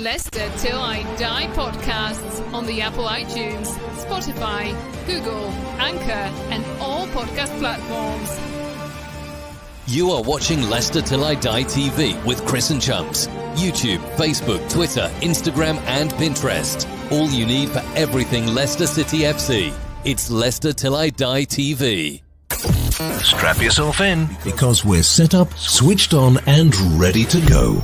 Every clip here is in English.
Leicester Till I Die podcasts on the Apple iTunes, Spotify, Google, Anchor, and all podcast platforms. You are watching Leicester Till I Die TV with Chris and Chumps. YouTube, Facebook, Twitter, Instagram, and Pinterest. All you need for everything Leicester City FC. It's Leicester Till I Die TV. Strap yourself in, because we're set up, switched on, and ready to go.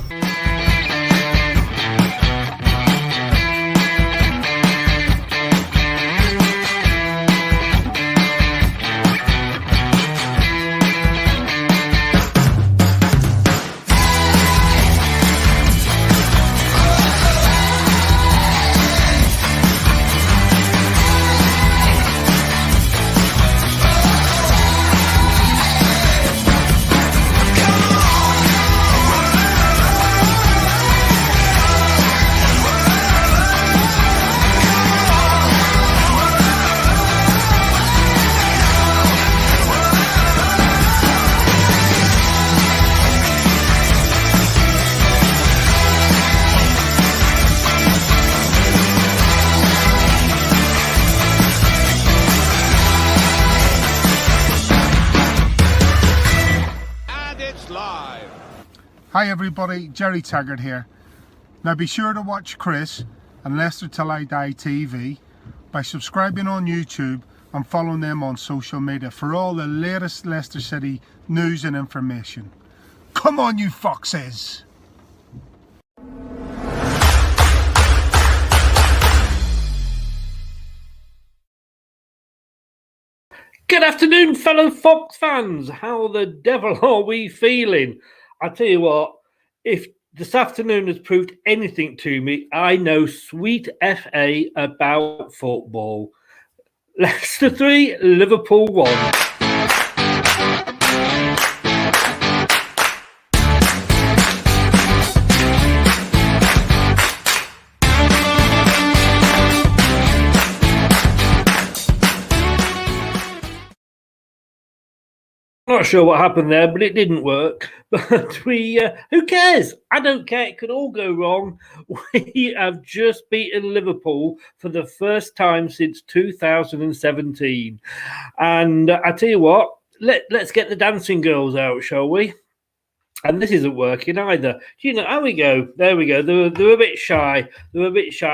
Hi everybody, Jerry Taggart here. Now be sure to watch Chris and Leicester Till I Die TV by subscribing on YouTube and following them on social media for all the latest Leicester City news and information. Come on you foxes! Good afternoon, fellow Fox fans. How the devil are we feeling? I tell you what, if this afternoon has proved anything to me, I know sweet FA about football. Leicester 3, Liverpool 1. Not sure what happened there, but it didn't work. But who cares? I don't care. It could all go wrong. We have just beaten Liverpool for the first time since 2017. And I tell you what, let's get the dancing girls out, shall we? And this isn't working either. How we go? There we go. They were a bit shy.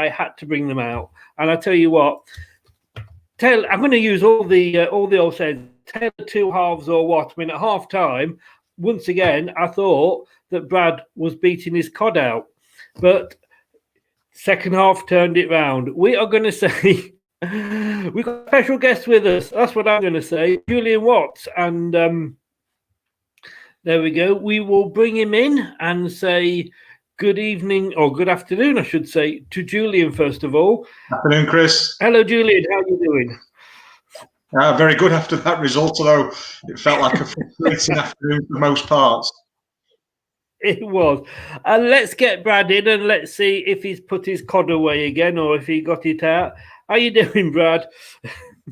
Had to bring them out. And I tell you what, I'm going to use all the old sayings. Tale of two halves or what? I mean, at half time, once again, I thought that Brad was beating his cod out. But second half turned it round. We are going to say, we've got a special guest with us. That's what I'm going to say, Julian Watts. And there we go. We will bring him in and say good evening, or good afternoon, I should say, to Julian, first of all. Afternoon, Chris. Hello, Julian. How are you doing? Very good after that result, although it felt like a frustrating afternoon for most parts. It was. And let's get Brad in and let's see if he's put his cod away again or if he got it out. How you doing, Brad?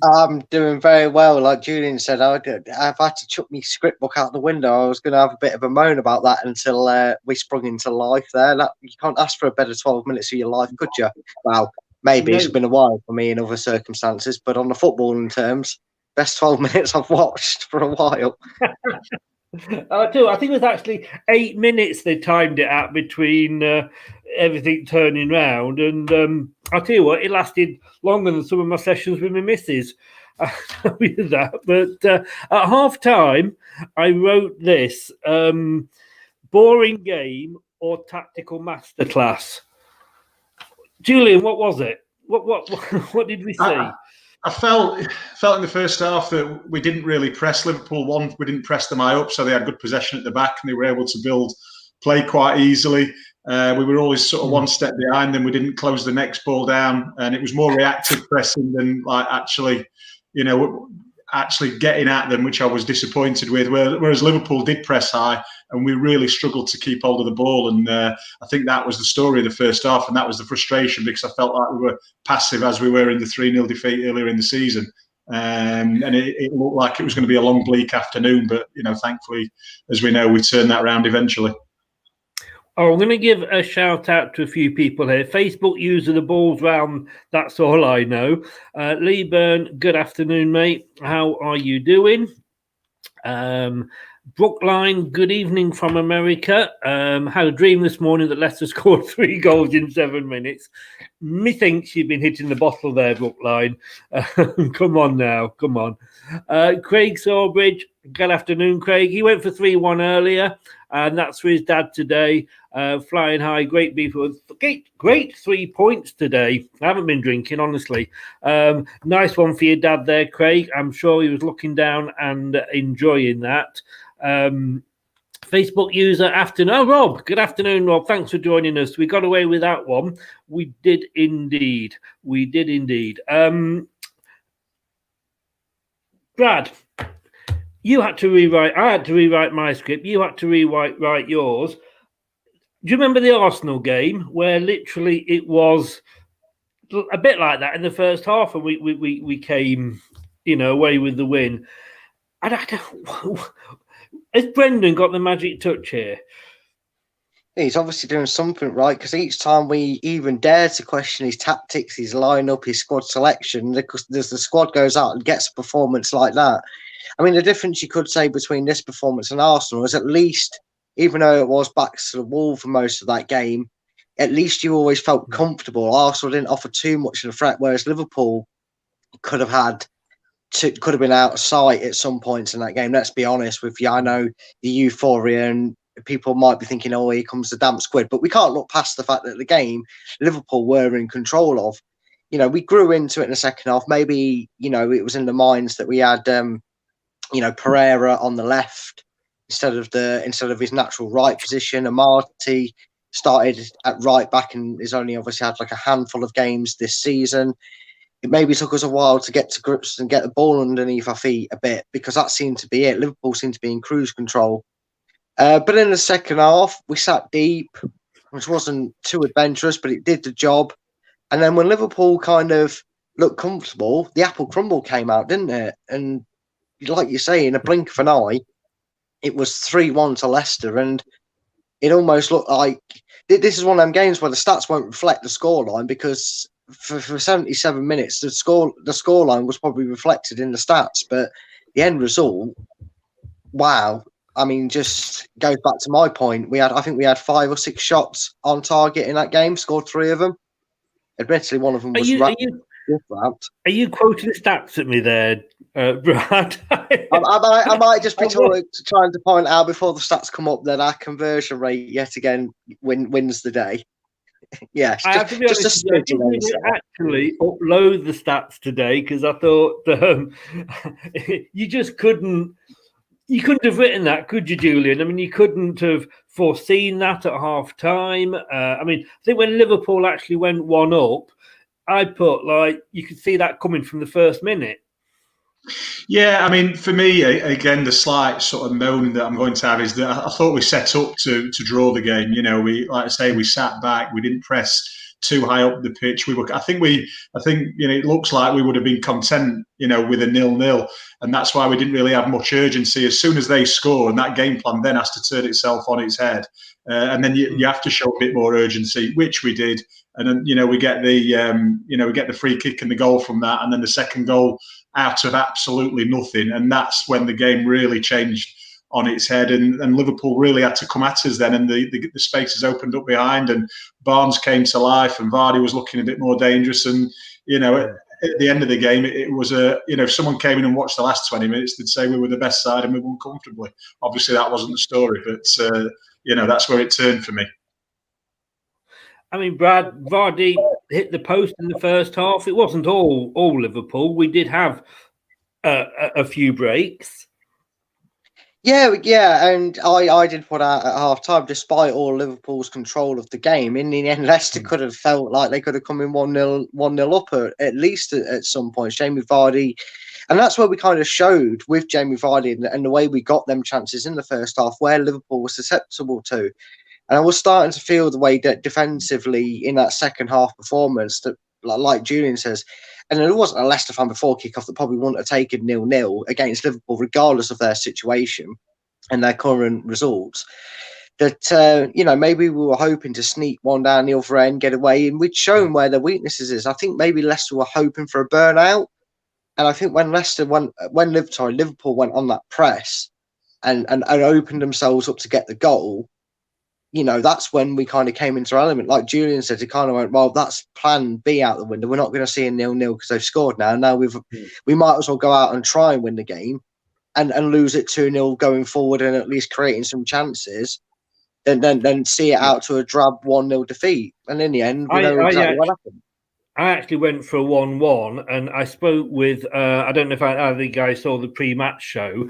I'm doing very well. Like Julian said, I've had to chuck my script book out the window. I was going to have a bit of a moan about that until we sprung into life there. You can't ask for a better 12 minutes of your life, could you? Well, maybe it's been a while for me in other circumstances, but on the footballing terms, best 12 minutes I've watched for a while. I think it was actually 8 minutes they timed it at between everything turning round. And I'll tell you what, it lasted longer than some of my sessions with my missus. I'll tell you that. But at half time, I wrote this, boring game or tactical masterclass. Julian, what was it? What did we see? I felt in the first half that we didn't really press Liverpool. We didn't press them high up, so they had good possession at the back and they were able to play quite easily. We were always sort of one step behind them. We didn't close the next ball down, and it was more reactive pressing than like actually getting at them, which I was disappointed with. Whereas Liverpool did press high, and we really struggled to keep hold of the ball. And I think that was the story of the first half, and that was the frustration because I felt like we were passive as we were in the 3-0 defeat earlier in the season. And it looked like it was going to be a long, bleak afternoon. But, thankfully, as we know, we turned that round eventually. Oh, I'm going to give a shout out to a few people here. Facebook user, the ball's round. That's all I know. Lee Byrne, good afternoon, mate. How are you doing? Brookline, good evening from America. Had a dream this morning that Leicester scored 3 goals in 7 minutes. Methinks you've been hitting the bottle there, Brookline. Come on now, come on. Craig Sawbridge, good afternoon, Craig. He went for 3-1 earlier, and that's for his dad today. Flying high, great people. Great 3 points today. I haven't been drinking, honestly. Nice one for your dad there, Craig. I'm sure he was looking down and enjoying that. Facebook user afternoon. Oh, Rob. Good afternoon, Rob. Thanks for joining us. We got away with that one. We did indeed. We did indeed. Brad, you had to rewrite. I had to rewrite my script. You had to rewrite yours. Do you remember the Arsenal game where literally it was a bit like that in the first half, and we came, away with the win? And I don't. Has Brendan got the magic touch here? He's obviously doing something right, because each time we even dare to question his tactics, his lineup, his squad selection, because the squad goes out and gets a performance like that. I mean, the difference you could say between this performance and Arsenal is, at least, even though it was backs to the wall for most of that game, at least you always felt comfortable. Arsenal didn't offer too much of a threat, whereas Liverpool could have been out of sight at some points in that game. Let's be honest with you. I know the euphoria, and people might be thinking, oh, here comes the damp squid, but we can't look past the fact that the game Liverpool were in control of. We grew into it in the second half. Maybe, it was in the minds that we had, Pereira on the left instead of his natural right position. Amati started at right back and has only obviously had like a handful of games this season. It maybe took us a while to get to grips and get the ball underneath our feet a bit, because that seemed to be it. Liverpool seemed to be in cruise control. But in the second half, we sat deep, which wasn't too adventurous, but it did the job. And then when Liverpool kind of looked comfortable, the apple crumble came out, didn't it? And like you say, in a blink of an eye, it was 3-1 to Leicester. And it almost looked like this is one of them games where the stats won't reflect the scoreline, because for 77 minutes, the scoreline was probably reflected in the stats. But the end result, wow. I mean, just goes back to my point. I think we had 5 or 6 shots on target in that game, scored 3 of them. Admittedly, one of them was Are you quoting stats at me there, Brad? I might just be trying to point out before the stats come up that our conversion rate yet again wins the day. Yes, I have to be honest. I didn't actually upload the stats today, because I thought you just couldn't. You couldn't have written that, could you, Julian? I mean, you couldn't have foreseen that at half time. I think when Liverpool actually went 1 up, I put you could see that coming from the first minute. Yeah, I mean, for me, again, the slight sort of moan that I'm going to have is that I thought we set up to draw the game. We, like I say, we sat back, we didn't press too high up the pitch. I think it looks like we would have been content, with a 0-0, and that's why we didn't really have much urgency. As soon as they score, and that game plan then has to turn itself on its head, and then you have to show a bit more urgency, which we did. And then we get the free kick and the goal from that, and then the second goal out of absolutely nothing, and that's when the game really changed on its head, and Liverpool really had to come at us then, and the spaces opened up behind, and Barnes came to life, and Vardy was looking a bit more dangerous, and at the end of the game, it was if someone came in and watched the last 20 minutes, they'd say we were the best side and we won comfortably. Obviously, that wasn't the story, but that's where it turned for me. I mean, Brad, Vardy hit the post in the first half. It wasn't all Liverpool. We did have a few breaks. Yeah, and I did put out at half time, despite all Liverpool's control of the game. In the end, Leicester could have felt like they could have come in 1-0 up at least at some point. Jamie Vardy, and that's where we kind of showed with Jamie Vardy and the way we got them chances in the first half, where Liverpool was susceptible to. And I was starting to feel the way that defensively in that second half performance, that like Julian says, and there wasn't a Leicester fan before kickoff that probably wouldn't have taken 0-0 against Liverpool, regardless of their situation and their current results. that maybe we were hoping to sneak one down the other end, get away, and we'd shown where their weaknesses is. I think maybe Leicester were hoping for a burnout, and I think when Liverpool went on that press and opened themselves up to get the goal, that's when we kind of came into our element. Like Julian said, he kind of went, well, that's plan B out the window. We're not going to see a 0-0 because they've scored now. Now we might as well go out and try and win the game and lose it 2-0 going forward and at least creating some chances. Then see it out to a drab 1-0 defeat. And in the end, we know exactly what happened. I actually went for a 1-1, and I spoke with, I don't know if either of you guys saw the pre-match show.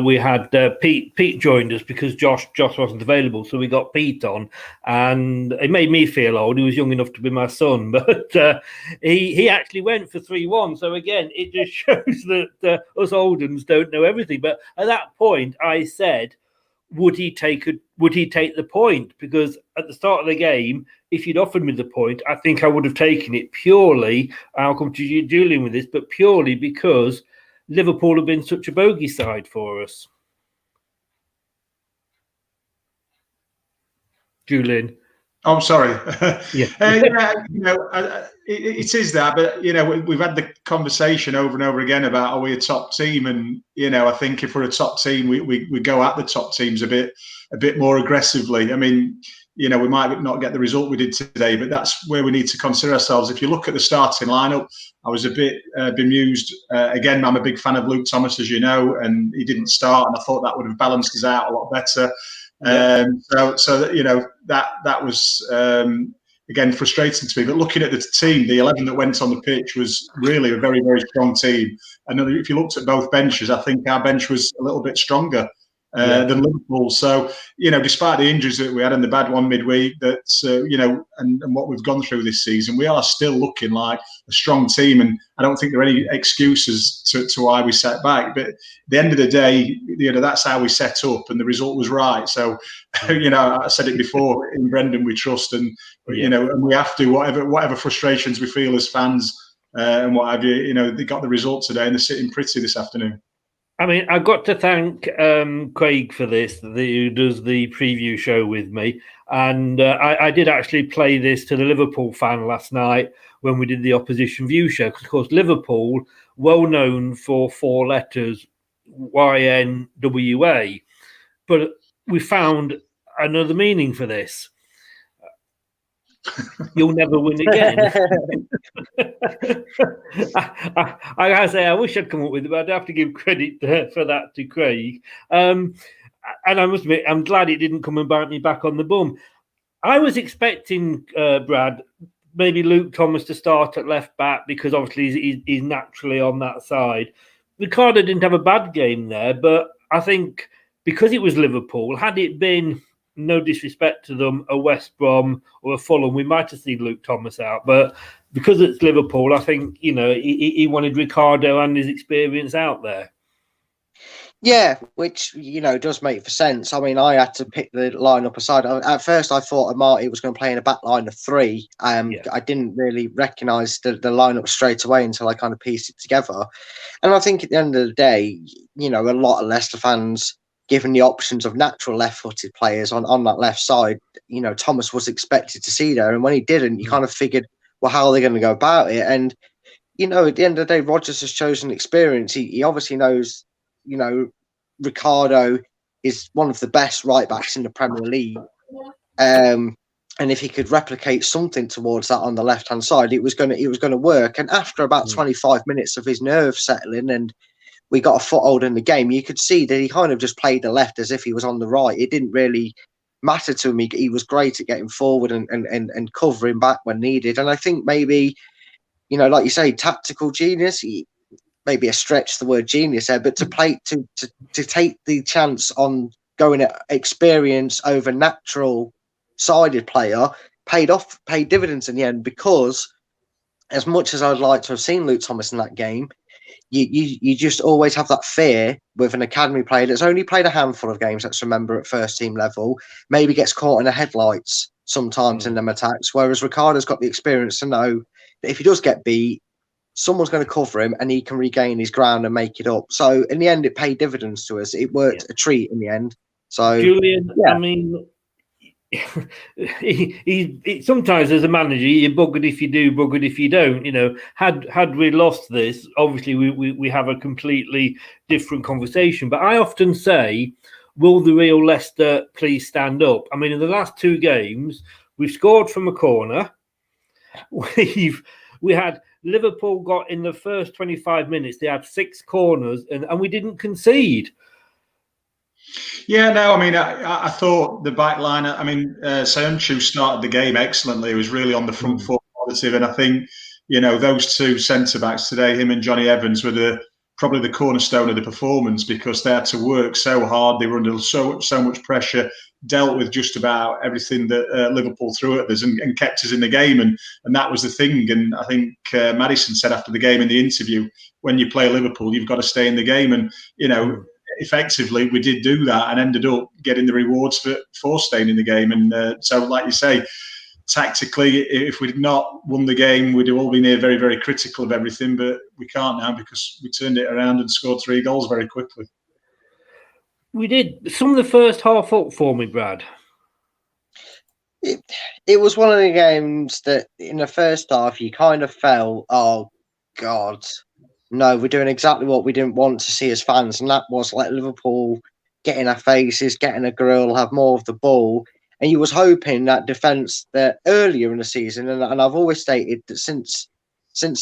We had Pete joined us because Josh wasn't available, so we got Pete on, and it made me feel old. He was young enough to be my son, but he actually went for 3-1. So again, it just shows that us old uns don't know everything. But at that point, I said, would he take the point? Because at the start of the game, if you'd offered me the point, I think I would have taken it purely. I'll come to you, Julian, with this, but purely because Liverpool have been such a bogey side for us. Julian. I'm sorry. Yeah. It is that, but we've had the conversation over and over again about, are we a top team? And I think if we're a top team, we go at the top teams a bit more aggressively. I mean, we might not get the result we did today, but that's where we need to consider ourselves. If you look at the starting lineup, I was a bit bemused. Again, I'm a big fan of Luke Thomas, as you know, and he didn't start, and I thought that would have balanced us out a lot better. Yeah. That was again frustrating to me. But looking at the team, the 11 that went on the pitch was really a very, very strong team. And if you looked at both benches, I think our bench was a little bit stronger than Liverpool. So despite the injuries that we had and the bad one midweek, and what we've gone through this season, we are still looking like a strong team. And I don't think there are any excuses to why we set back. But at the end of the day, that's how we set up, and the result was right. So I said it before, in Brendan we trust, and and we have to, whatever frustrations we feel as fans and what have you, they got the result today and they're sitting pretty this afternoon. I mean, I've got to thank Craig for this, who does the preview show with me. And I did actually play this to the Liverpool fan last night when we did the opposition view show. Because, of course, Liverpool, well known for 4 letters, YNWA. But we found another meaning for this. You'll never win again. I say I wish I'd come up with it, but I'd have to give credit for that to Craig. And I must admit, I'm glad it didn't come and bite me back on the bum. I was expecting, Brad, maybe Luke Thomas to start at left back because obviously he's naturally on that side. Ricardo didn't have a bad game there, but I think because it was Liverpool, had it been, no disrespect to them, a West Brom or a Fulham, we might have seen Luke Thomas out. But because it's Liverpool, I think, he wanted Ricardo and his experience out there. Yeah, which, does make for sense. I mean, I had to pick the lineup aside. At first, I thought Amati was going to play in a back line of 3. I didn't really recognise the lineup straight away until I kind of pieced it together. And I think at the end of the day, a lot of Leicester fans, given the options of natural left-footed players on that left side, Thomas was expected to see there. And when he didn't, you kind of figured, well, how are they going to go about it? And, at the end of the day, Rodgers has chosen experience. He obviously knows, Ricardo is one of the best right-backs in the Premier League. And if he could replicate something towards that on the left-hand side, it was going to work. And after about 25 minutes of his nerves settling and we got a foothold in the game, you could see that he kind of just played the left as if he was on the right. It didn't really matter to him. He was great at getting forward and covering back when needed. And I think maybe, like you say, tactical genius, maybe a stretch the word genius there, but to take the chance on going at experience over natural sided player paid dividends in the end, because as much as I'd like to have seen Luke Thomas in that game, you just always have that fear with an academy player that's only played a handful of games, let's remember, at first team level, maybe gets caught in the headlights sometimes in them attacks, whereas Ricardo's got the experience to know that if he does get beat, someone's going to cover him and he can regain his ground and make it up. So in the end, it paid dividends to us. It worked a treat in the end. So Julian, I mean, he sometimes as a manager you're buggered if you do, buggered if you don't. You know, had we lost this, obviously we have a completely different conversation. But I often say, will the real Leicester please stand up? I mean, in the last 2 games, we've scored from a corner. We had Liverpool got in the first 25 minutes, they had 6 corners and we didn't concede. Yeah, no, I mean, I thought the back line, I mean, Sayuncu started the game excellently. He was really on the front foot positive. And I think, you know, those 2 centre-backs today, him and Johnny Evans, were probably the cornerstone of the performance because they had to work so hard. They were under so much pressure, dealt with just about everything that Liverpool threw at us and kept us in the game. And that was the thing. And I think Maddison said after the game in the interview, when you play Liverpool, you've got to stay in the game. And, you know, effectively, we did do that and ended up getting the rewards for staying in the game. And so, like you say, tactically, if we'd not won the game, we'd have all been here very, very critical of everything. But we can't now because we turned it around and scored 3 goals very quickly. We did. Some of the first half up for me, Brad. It was one of the games that in the first half you kind of felt, oh, God, no, we're doing exactly what we didn't want to see as fans. And that was like Liverpool get in our faces, getting a grill, have more of the ball. And you was hoping that defence that earlier in the season, and I've always stated that since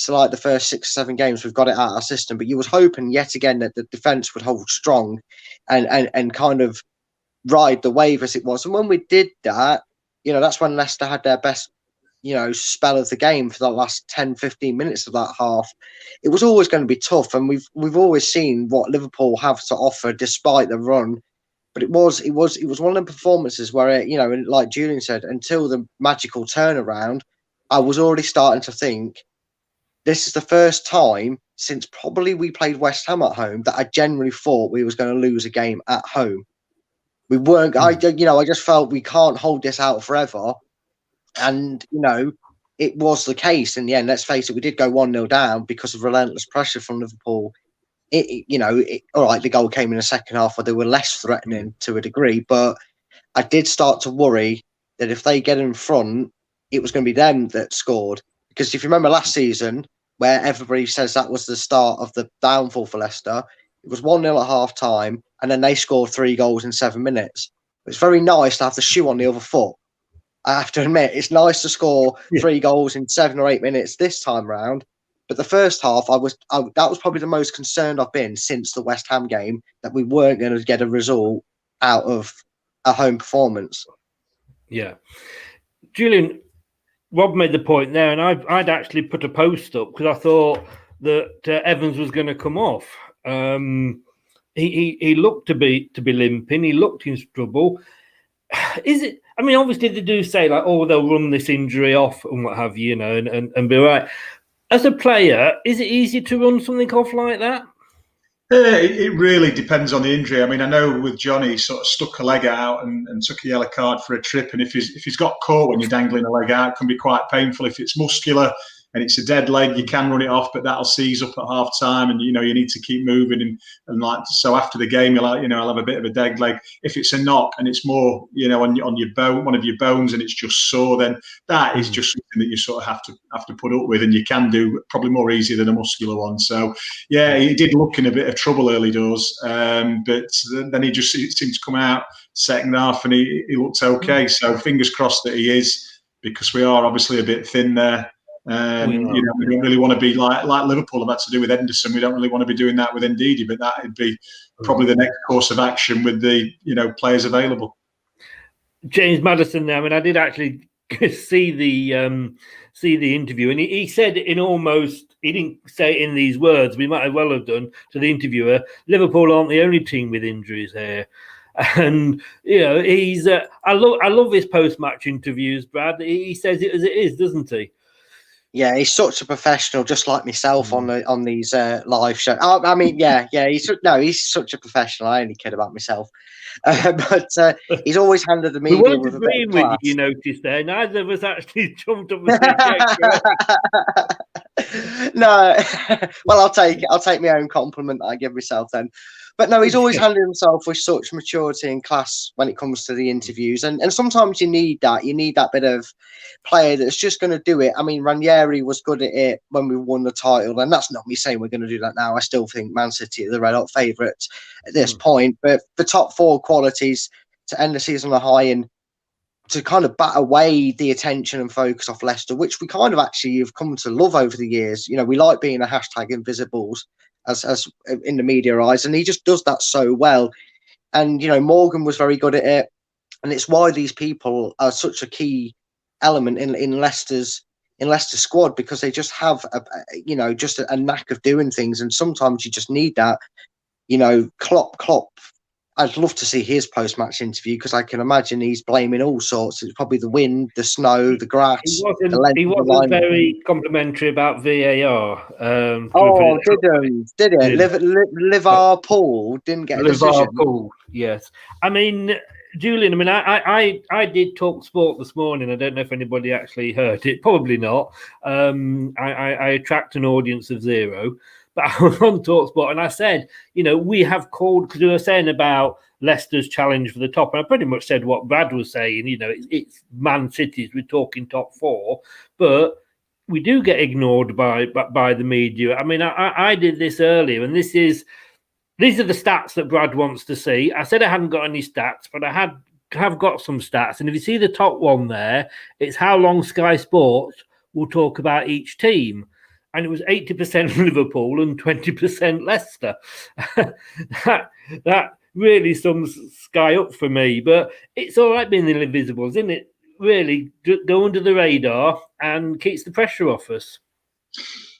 like the first 6 or 7 games, we've got it out of our system. But you was hoping yet again that the defence would hold strong and kind of ride the wave as it was. And when we did that, you know, that's when Leicester had their best, you know, spell of the game for the last 10, 15 minutes of that half. It was always going to be tough. And we've always seen what Liverpool have to offer despite the run. But it was one of the performances where, you know, like Julian said, until the magical turnaround, I was already starting to think this is the first time since probably we played West Ham at home that I genuinely thought we was going to lose a game at home. We weren't. I just felt we can't hold this out forever. And, you know, it was the case in the end. Let's face it, we did go 1-0 down because of relentless pressure from Liverpool. All right, the goal came in the second half where they were less threatening to a degree, but I did start to worry that if they get in front, it was going to be them that scored. Because if you remember last season, where everybody says that was the start of the downfall for Leicester, it was 1-0 at half time, and then they scored 3 goals in 7 minutes. It's very nice to have the shoe on the other foot. I have to admit, it's nice to score 3 goals in 7 or 8 minutes this time round. But the first half, that was probably the most concerned I've been since the West Ham game, that we weren't going to get a result out of a home performance. Yeah. Julian, Rob made the point there, and I'd actually put a post up because I thought that Evans was going to come off. He looked to be limping. He looked in trouble. Is it? I mean, obviously they do say like, oh, they'll run this injury off and what have you, you know, and be right. As a player, is it easy to run something off like that? It really depends on the injury. I mean, I know with Johnny, he sort of stuck a leg out and took a yellow card for a trip. And if he's got caught when you're dangling a leg out, it can be quite painful. If it's muscular and it's a dead leg, you can run it off, but that'll seize up at half time, and you know you need to keep moving. And like so, after the game, I'll have a bit of a dead leg. If it's a knock and it's more, you know, on your bone, one of your bones, and it's just sore, then that is just something that you sort of have to put up with, and you can do probably more easy than a muscular one. So yeah, he did look in a bit of trouble early doors, but then he just seemed to come out second half, and he looked okay. So fingers crossed that he is, because we are obviously a bit thin there. We don't really want to be like Liverpool have had to do with Henderson. We don't really want to be doing that with Ndidi, but that would be probably the next course of action with the players available. James Maddison there. I mean, I did actually see the interview, and he said he didn't say it in these words. We might well have done to the interviewer. Liverpool aren't the only team with injuries here. And you know, he's I love his post-match interviews, Brad. He says it as it is, doesn't he? Yeah, he's such a professional, just like myself on these live shows. I mean, yeah, he's such a professional. I only kid about myself, but he's always handled the media with a bit of class. You noticed there, neither of us actually jumped up and said, no. Well, I'll take my own compliment that I give myself then. But no, he's always handled himself with such maturity and class when it comes to the interviews. And sometimes you need that. You need that bit of player that's just going to do it. I mean, Ranieri was good at it when we won the title. And that's not me saying we're going to do that now. I still think Man City are the red hot favourites at this point. But the top four qualities to end the season on a high and to kind of bat away the attention and focus off Leicester, which we kind of actually have come to love over the years. You know, we like being a hashtag invisibles as in the media eyes, and he just does that so well. And, you know, Morgan was very good at it. And it's why these people are such a key element in Leicester's squad, because they just have, just a knack of doing things. And sometimes you just need that, you know, Klopp. I'd love to see his post-match interview, because I can imagine he's blaming all sorts. It's probably the wind, the snow, the grass. He wasn't very complimentary about VAR. Did it? Liverpool didn't get a decision. Liverpool, yes. I mean, Julian, I did talk sport this morning. I don't know if anybody actually heard it. Probably not. I attract an audience of zero. But I was on TalkSport and I said, you know, we have called, because we were saying about Leicester's challenge for the top. And I pretty much said what Brad was saying, you know, it's Man City's, we're talking top four. But we do get ignored by the media. I mean, I did this earlier, and these are the stats that Brad wants to see. I said I hadn't got any stats, but I have got some stats. And if you see the top one there, it's how long Sky Sports will talk about each team. And it was 80% Liverpool and 20% Leicester. that really sums Sky up for me. But it's all right being the invisibles, isn't it? Really, go under the radar and keeps the pressure off us.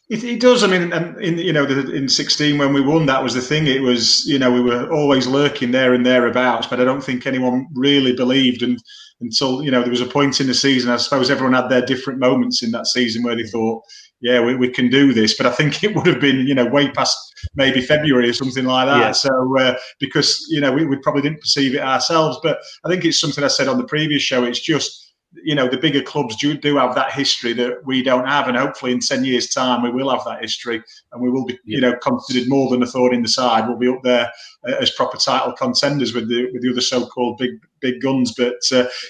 It does. I mean, in 16 when we won, that was the thing. It was, you know, we were always lurking there and thereabouts, but I don't think anyone really believed. And until, you know, there was a point in the season, I suppose everyone had their different moments in that season where they thought, yeah, we can do this. But I think it would have been, you know, way past maybe February or something like that. Yeah. So because, you know, we probably didn't perceive it ourselves. But I think it's something I said on the previous show. It's just, you know, the bigger clubs do have that history that we don't have. And hopefully in 10 years' time, we will have that history and we will be, you know, considered more than a thorn in the side. We'll be up there as proper title contenders with the other so-called big guns. But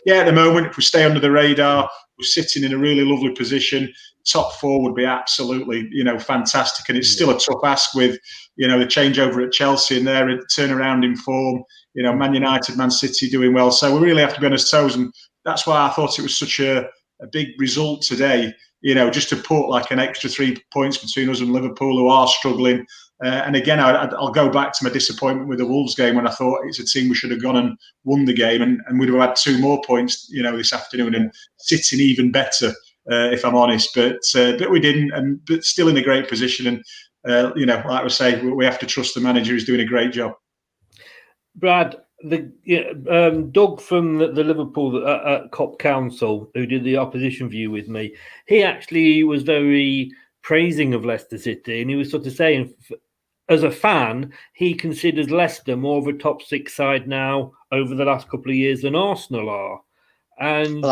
yeah, at the moment, if we stay under the radar, we're sitting in a really lovely position. Top four would be absolutely, you know, fantastic. And it's still a tough ask with, you know, the changeover at Chelsea and their turnaround in form, you know, Man United, Man City doing well. So we really have to be on our toes. And that's why I thought it was such a big result today, you know, just to put like an extra 3 points between us and Liverpool, who are struggling. And again, I'll go back to my disappointment with the Wolves game when I thought it's a team we should have gone and won the game, and we'd have had 2 more points, you know, this afternoon and sitting even better, if I'm honest. But we didn't, but still in a great position. And you know, like I say, we have to trust the manager who's doing a great job. Brad, Doug from the Liverpool Cop Council, who did the opposition view with me, he actually was very praising of Leicester City, and he was sort of saying, as a fan, he considers Leicester more of a top 6 side now over the last couple of years than Arsenal are. And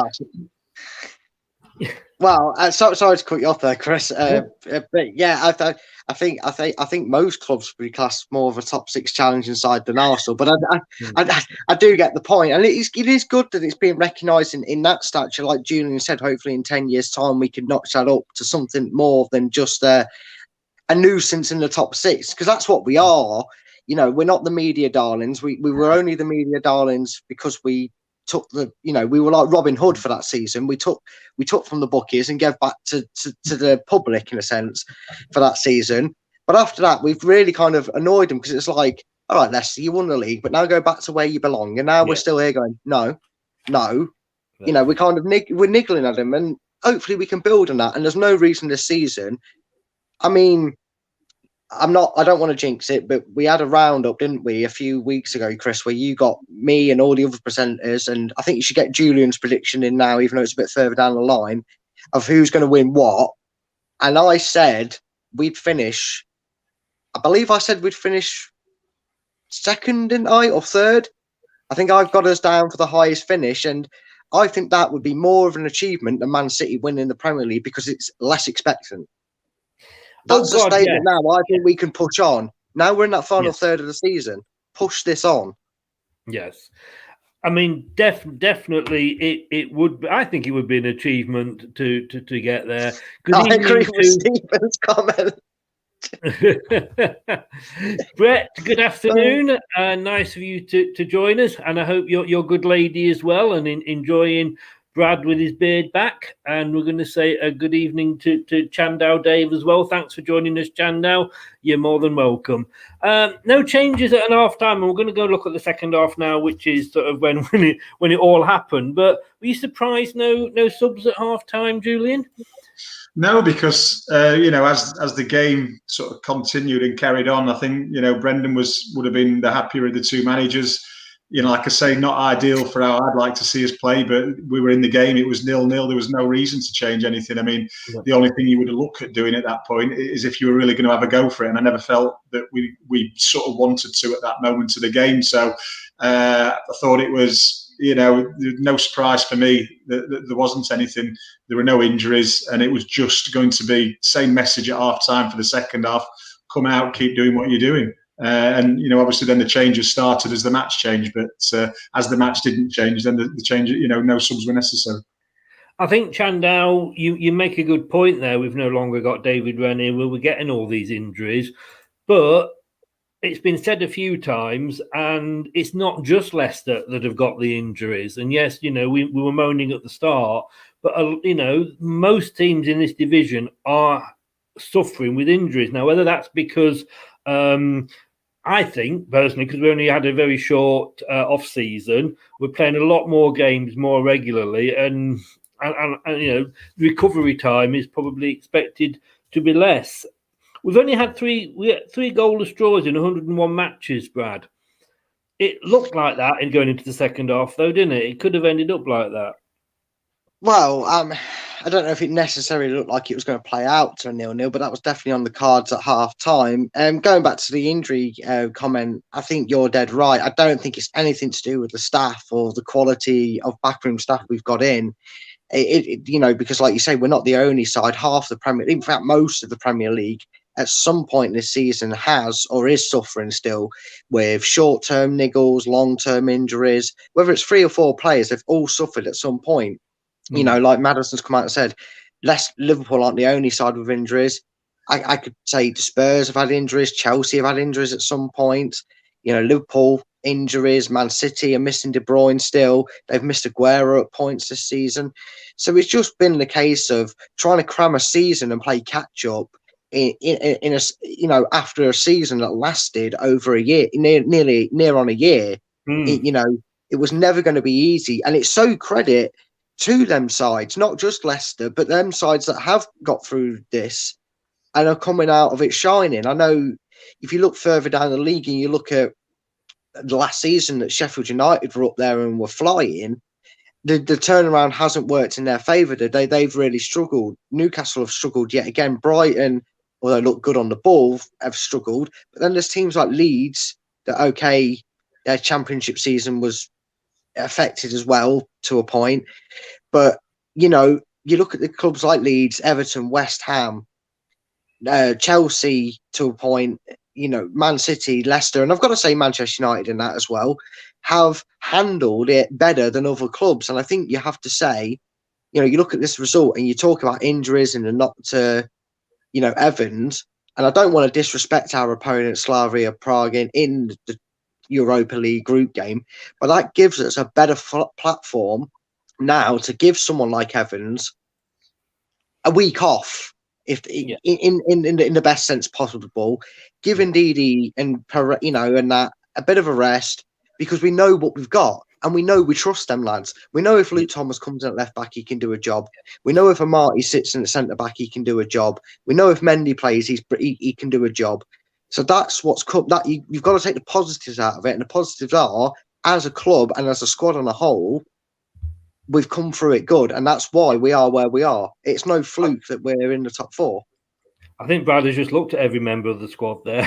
sorry to cut you off there, Chris. But yeah, I think most clubs would be classed more of a top 6 challenging side than Arsenal. But I do get the point, and it is good that it's being recognised in that stature. Like Julian said, hopefully in 10 years' time we can notch that up to something more than just a nuisance in the top 6, because that's what we are. You know, we're not the media darlings. We were only the media darlings because we took we were like Robin Hood for that season. We took from the bookies and gave back to the public in a sense for that season. But after that, we've really kind of annoyed them, because it's like, all right, Leicester, you won the league, but now go back to where you belong. And now we're still here going, no. You know, we're kind of we're niggling at them, and hopefully we can build on that. And there's no reason this season. I mean, I don't want to jinx it, but we had a roundup, didn't we, a few weeks ago, Chris, where you got me and all the other presenters, and I think you should get Julian's prediction in now, even though it's a bit further down the line, of who's going to win what. And I said we'd finish, I believe I said we'd finish second, didn't I, or third? I think I've got us down for the highest finish, and I think that would be more of an achievement than Man City winning the Premier League, because it's less expectant. That's the statement now. I think we can push on. Now we're in that final Yes. third of the season. Push this on. Yes. I mean, definitely, it would. I think it would be an achievement to get there. I agree with Stephen's comment. Brett, good afternoon. Nice of you to join us, and I hope you're good lady as well, and enjoying Brad with his beard back. And we're going to say a good evening to Chandow Dave as well. Thanks for joining us, Chandow. You're more than welcome. No changes at an half time, and we're going to go look at the second half now, which is sort of when it all happened. But were you surprised no subs at half time, Julian? No, because as the game sort of continued and carried on, I think Brendan would have been the happier of the two managers. Like I say, not ideal for how I'd like to see us play, but we were in the game. It was 0-0. There was no reason to change anything. I mean, the only thing you would look at doing at that point is if you were really going to have a go for it. And I never felt that we sort of wanted to at that moment of the game. So I thought it was, no surprise for me that there wasn't anything. There were no injuries, and it was just going to be same message at half time for the second half. Come out, keep doing what you're doing. And obviously then the changes started as the match changed, but as the match didn't change, then the change, no subs were necessary. I think, Chandow, you make a good point there. We've no longer got David Rennie, we're getting all these injuries, but it's been said a few times, and it's not just Leicester that have got the injuries. And yes, we were moaning at the start, but most teams in this division are suffering with injuries now. Whether that's because I think personally, because we only had a very short off season, we're playing a lot more games more regularly, and recovery time is probably expected to be less. We've only had three goalless draws in 101 matches, Brad. It looked like that in going into the second half, though, didn't it? It could have ended up like that. Well, I don't know if it necessarily looked like it was going to play out to a 0-0, but that was definitely on the cards at half time. Going back to the injury comment, I think you're dead right. I don't think it's anything to do with the staff or the quality of backroom staff we've got in. Because like you say, we're not the only side. Half the Premier League, in fact, most of the Premier League at some point this season has or is suffering still with short-term niggles, long-term injuries. Whether it's 3 or 4 players, they've all suffered at some point. Like Madison's come out and said, Liverpool aren't the only side with injuries. I could say the Spurs have had injuries, Chelsea have had injuries at some point. Liverpool injuries, Man City are missing De Bruyne still. They've missed Aguero at points this season. So it's just been the case of trying to cram a season and play catch up in a after a season that lasted over a year, near on a year. It was never going to be easy, and it's so credit to them sides, not just Leicester, but them sides that have got through this and are coming out of it shining. I know if you look further down the league and you look at the last season that Sheffield United were up there and were flying, the turnaround hasn't worked in their favour. They've really struggled. Newcastle have struggled yet again. Brighton, although look good on the ball, have struggled. But then there's teams like Leeds that, their championship season was affected as well to a point. But, you look at the clubs like Leeds, Everton, West Ham, Chelsea to a point, Man City, Leicester, and I've got to say Manchester United in that as well, have handled it better than other clubs. And I think you have to say, you look at this result and you talk about injuries and the knock to, Evans, and I don't want to disrespect our opponent Slavia Prague in the Europa League group game, but that gives us a better platform now to give someone like Evans a week off, in the best sense possible. Give Ndidi and and that a bit of a rest, because we know what we've got and we know we trust them lads. We know if Luke Thomas comes in at left back, he can do a job. We know if Amati sits in the centre back, he can do a job. We know if Mendy plays, he can do a job. So that's what's come. That you've got to take the positives out of it, and the positives are, as a club and as a squad on a whole, we've come through it good, and that's why we are where we are. It's no fluke that we're in the top 4. I think Brad has just looked at every member of the squad there.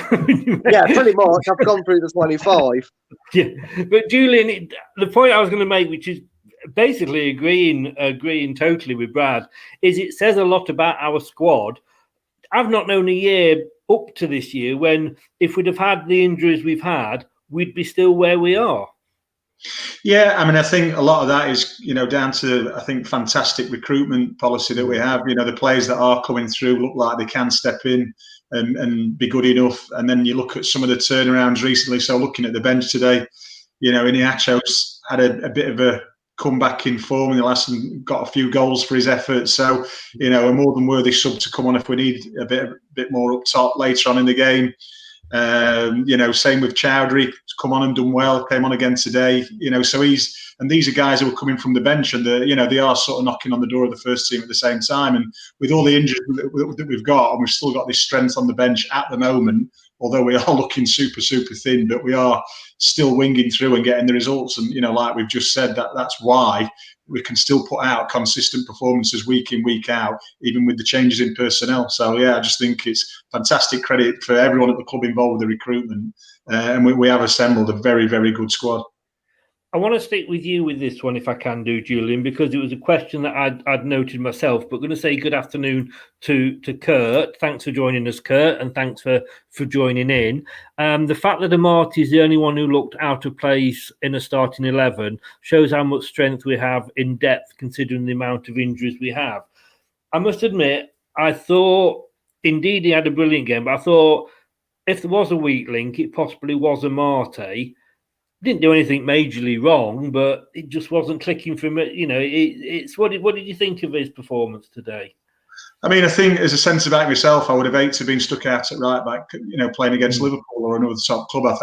Yeah, pretty much. I've gone through the 25. Yeah, but Julian, the point I was going to make, which is basically agreeing totally with Brad, is it says a lot about our squad. I've not known a year up to this year when if we'd have had the injuries we've had, we'd be still where we are. Yeah, I mean, I think a lot of that is, down to, I think, fantastic recruitment policy that we have. The players that are coming through look like they can step in and be good enough. And then you look at some of the turnarounds recently. So looking at the bench today, Iniacho's had a bit of a comeback in form in the last and got a few goals for his efforts. So, a more than worthy sub to come on if we need a bit more up top later on in the game. Same with Chowdhury. He's come on and done well. Came on again today. So these are guys who are coming from the bench, and they are sort of knocking on the door of the first team at the same time. And with all the injuries that we've got, and we've still got this strength on the bench at the moment, although we are looking super, super thin, but we are still winging through and getting the results. And like we've just said, that's why we can still put out consistent performances week in, week out, even with the changes in personnel. So, yeah, I just think it's fantastic credit for everyone at the club involved with the recruitment. And we have assembled a very, very good squad. I want to stick with you with this one, if I can do, Julian, because it was a question that I'd noted myself. But I'm going to say good afternoon to Kurt. Thanks for joining us, Kurt, and thanks for joining in. The fact that Amati is the only one who looked out of place in a starting 11 shows how much strength we have in depth, considering the amount of injuries we have. I must admit, I thought, indeed, he had a brilliant game, but I thought if there was a weak link, it possibly was Amati. Didn't do anything majorly wrong, but it just wasn't clicking for him. It's what did you think of his performance today? I mean, I think as a centre back myself, I would have hated to have been stuck out at right back, playing against Liverpool or another top club.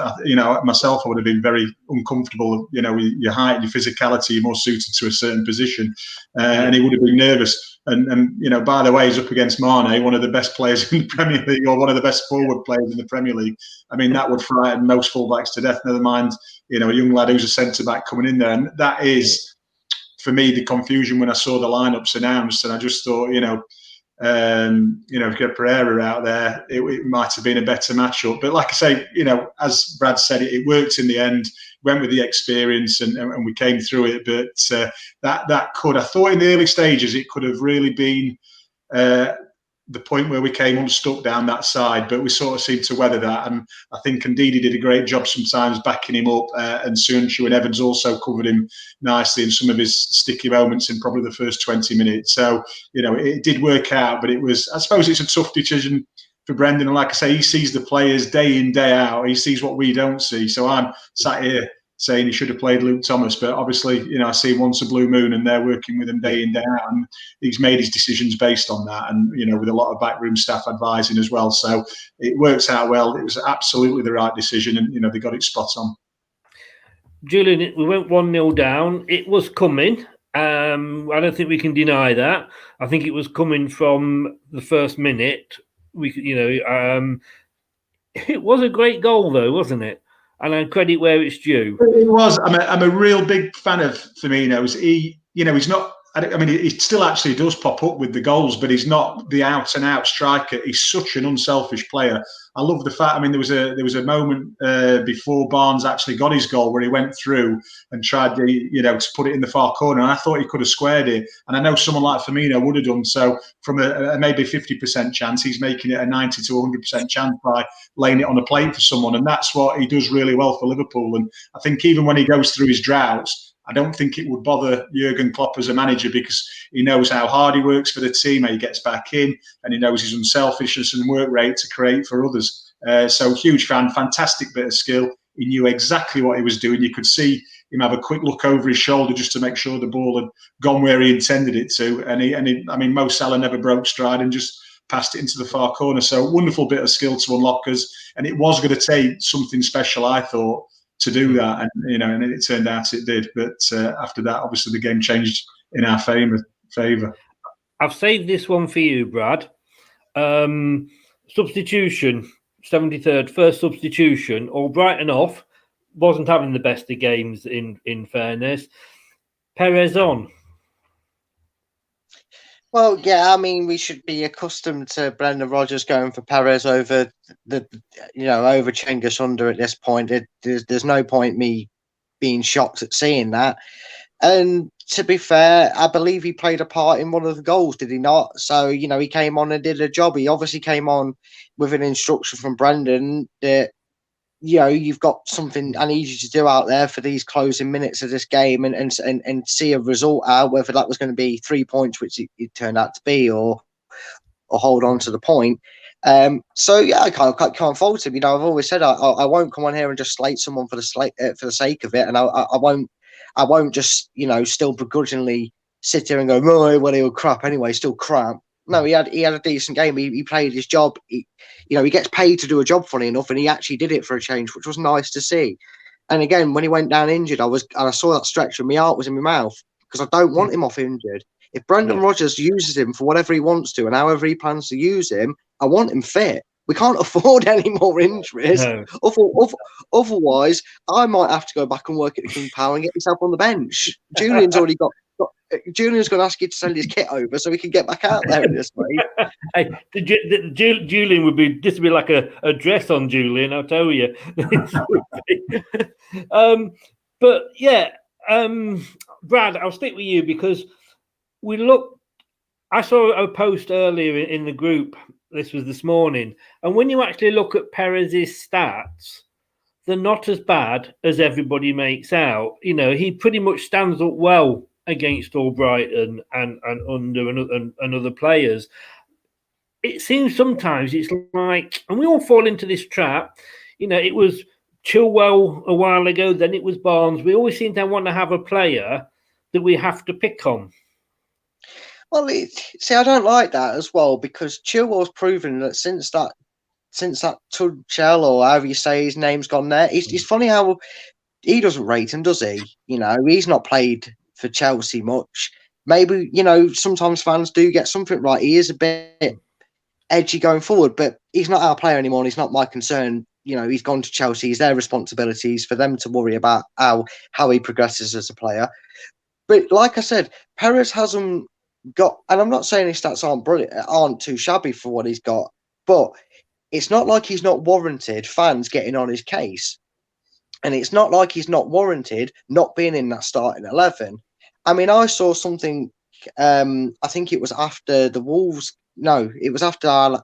Myself, I would have been very uncomfortable. With your height and your physicality, you're more suited to a certain position, and he would have been nervous. And by the way, he's up against Mane, one of the best players in the Premier League, or one of the best forward players in the Premier League. I mean, that would frighten most fullbacks to death. Never mind, a young lad who's a centre back coming in there, and that is, for me, the confusion when I saw the lineups announced, and I just thought, if you get Pereira out there, it might have been a better matchup. But like I say, as Brad said, it worked in the end. Went with the experience and we came through it. But that could, I thought in the early stages, it could have really been the point where we came unstuck down that side. But we sort of seemed to weather that. And I think Ndidi did a great job sometimes backing him up. And Sunchu and Evans also covered him nicely in some of his sticky moments in probably the first 20 minutes. So, it did work out. But I suppose it's a tough decision for Brendan. And like I say, he sees the players day in, day out. He sees what we don't see. So I'm sat here saying he should have played Luke Thomas. But obviously, I see once a blue moon and they're working with him day in, day out. And he's made his decisions based on that. And, with a lot of backroom staff advising as well. So it works out well. It was absolutely the right decision. And, they got it spot on. Julian, we went 1-0 down. It was coming. I don't think we can deny that. I think it was coming from the first minute. It was a great goal, though, wasn't it? And I credit where it's due. It was. I'm a real big fan of Firmino. He's not. I mean, he still actually does pop up with the goals, but he's not the out-and-out striker. He's such an unselfish player. I love the fact. I mean, there was a moment before Barnes actually got his goal where he went through and tried to put it in the far corner. And I thought he could have squared it. And I know someone like Firmino would have done so. From a maybe 50% chance, he's making it a 90 to 100% chance by laying it on a plate for someone. And that's what he does really well for Liverpool. And I think even when he goes through his droughts, I don't think it would bother Jurgen Klopp as a manager because he knows how hard he works for the team, how he gets back in, and he knows his unselfishness and work rate to create for others. So huge fan, fantastic bit of skill. He knew exactly what he was doing. You could see him have a quick look over his shoulder just to make sure the ball had gone where he intended it to. And Mo Salah never broke stride and just passed it into the far corner. So wonderful bit of skill to unlock us. And it was going to take something special, I thought, to do that, and it turned out it did. But after that, obviously, the game changed in our favour. I've saved this one for you, Brad. Substitution, 73rd, first substitution. Albrighton off, wasn't having the best of games. In fairness, Perez on. Well, yeah, I mean, we should be accustomed to Brendan Rodgers going for Perez over over Cengiz Under at this point. There's no point me being shocked at seeing that. And to be fair, I believe he played a part in one of the goals, did he not? So, he came on and did a job. He obviously came on with an instruction from Brendan that, you've got something I need you to do out there for these closing minutes of this game and see a result out, whether that was going to be 3 points, which it turned out to be, or hold on to the point. So yeah, I can't fault him. I've always said I won't come on here and just slate someone for the sake of it, and I won't just still begrudgingly sit here and go, oh, well, he was crap anyway, still crap. No, he had a decent game. He played his job. He gets paid to do a job, funny enough, and he actually did it for a change, which was nice to see. And again, when he went down injured, I saw that stretch and my heart was in my mouth because I don't want him off injured. If Brendan Rodgers uses him for whatever he wants to and however he plans to use him, I want him fit. We can't afford any more injuries. No. Otherwise, I might have to go back and work at the King Power and get himself on the bench. Julian's already got. Julian's going to ask you to send his kit over so we can get back out there in this way. Hey, Julian would be like a dress on Julian, I'll tell you. But yeah, Brad, I'll stick with you because I saw a post earlier in the group. This was this morning, and when you actually look at Perez's stats, they're not as bad as everybody makes out. He pretty much stands up well against Albrighton and Under and other players. It seems sometimes it's like, and we all fall into this trap. It was Chilwell a while ago, then it was Barnes. We always seem to want to have a player that we have to pick on. Well, I don't like that as well because Chilwell's proven that since that Tuchel, or however you say his name's gone there, it's funny how he doesn't rate him, does he? He's not played for Chelsea much. Maybe, sometimes fans do get something right. He is a bit edgy going forward, but he's not our player anymore and he's not my concern. He's gone to Chelsea. It's their responsibilities for them to worry about how he progresses as a player. But like I said, Perez hasn't got, and I'm not saying his stats aren't brilliant, aren't too shabby for what he's got, but it's not like he's not warranted fans getting on his case. And it's not like he's not warranted not being in that starting 11. I mean, I saw something, I think it was after the Wolves. No, it was after our,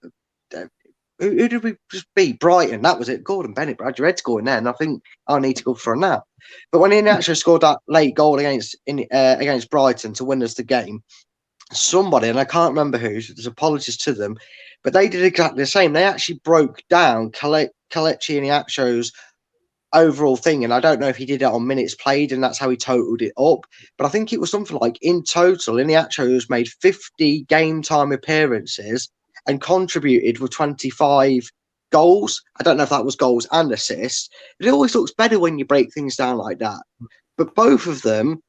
who did we just beat? Brighton. That was it. Gordon Bennett, Brad, your head's going there. And I think I need to go for a nap. But when he actually scored that late goal against Brighton to win us the game, somebody, and I can't remember who, so there's apologies to them, but they did exactly the same. They actually broke down Kelechi Iheanacho's overall thing, and I don't know if he did it on minutes played and that's how he totaled it up, but I think it was something like in total Iheanacho's made 50 game time appearances and contributed with 25 goals. I don't know if that was goals and assists, but it always looks better when you break things down like that. But both of them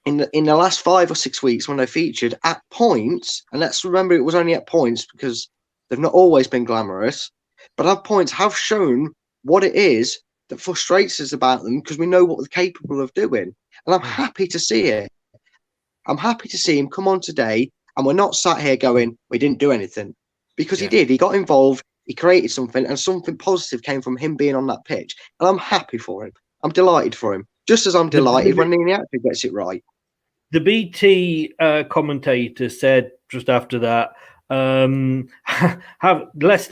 in the last 5 or 6 weeks when they featured at points, and let's remember it was only at points because they've not always been glamorous, but at points have shown what it is that frustrates us about them because we know what they're capable of doing. And I'm happy to see it. I'm happy to see him come on today and we're not sat here going, we didn't do anything. Because he did. He got involved, he created something, and something positive came from him being on that pitch. And I'm happy for him. I'm delighted for him. Just as I'm delighted when he actually gets it right. The BT commentator said just after that, Leicester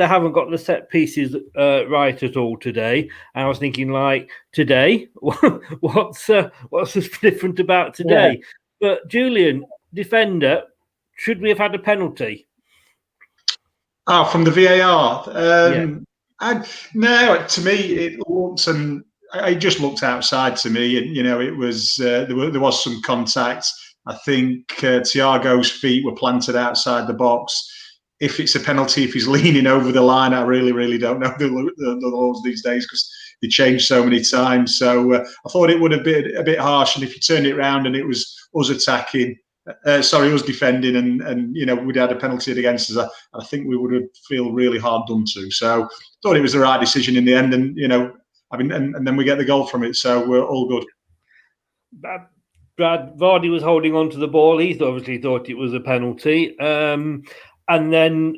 haven't got the set pieces right at all today. And I was thinking, like, today, what's different about today? Yeah. But Julian, defender, should we have had a penalty? From the VAR. No, to me, it looks and. It just looked outside to me, and it was there was some contact. I think Thiago's feet were planted outside the box. If it's a penalty, if he's leaning over the line, I really don't know the laws these days because they change so many times. So I thought it would have been a bit harsh, and if you turned it around and it was us attacking, us defending, and we'd had a penalty against us, I think we would have feel really hard done to. So I thought it was the right decision in the end, and and then we get the goal from it, so we're all good. Brad, Vardy was holding on to the ball. He obviously thought it was a penalty. And then,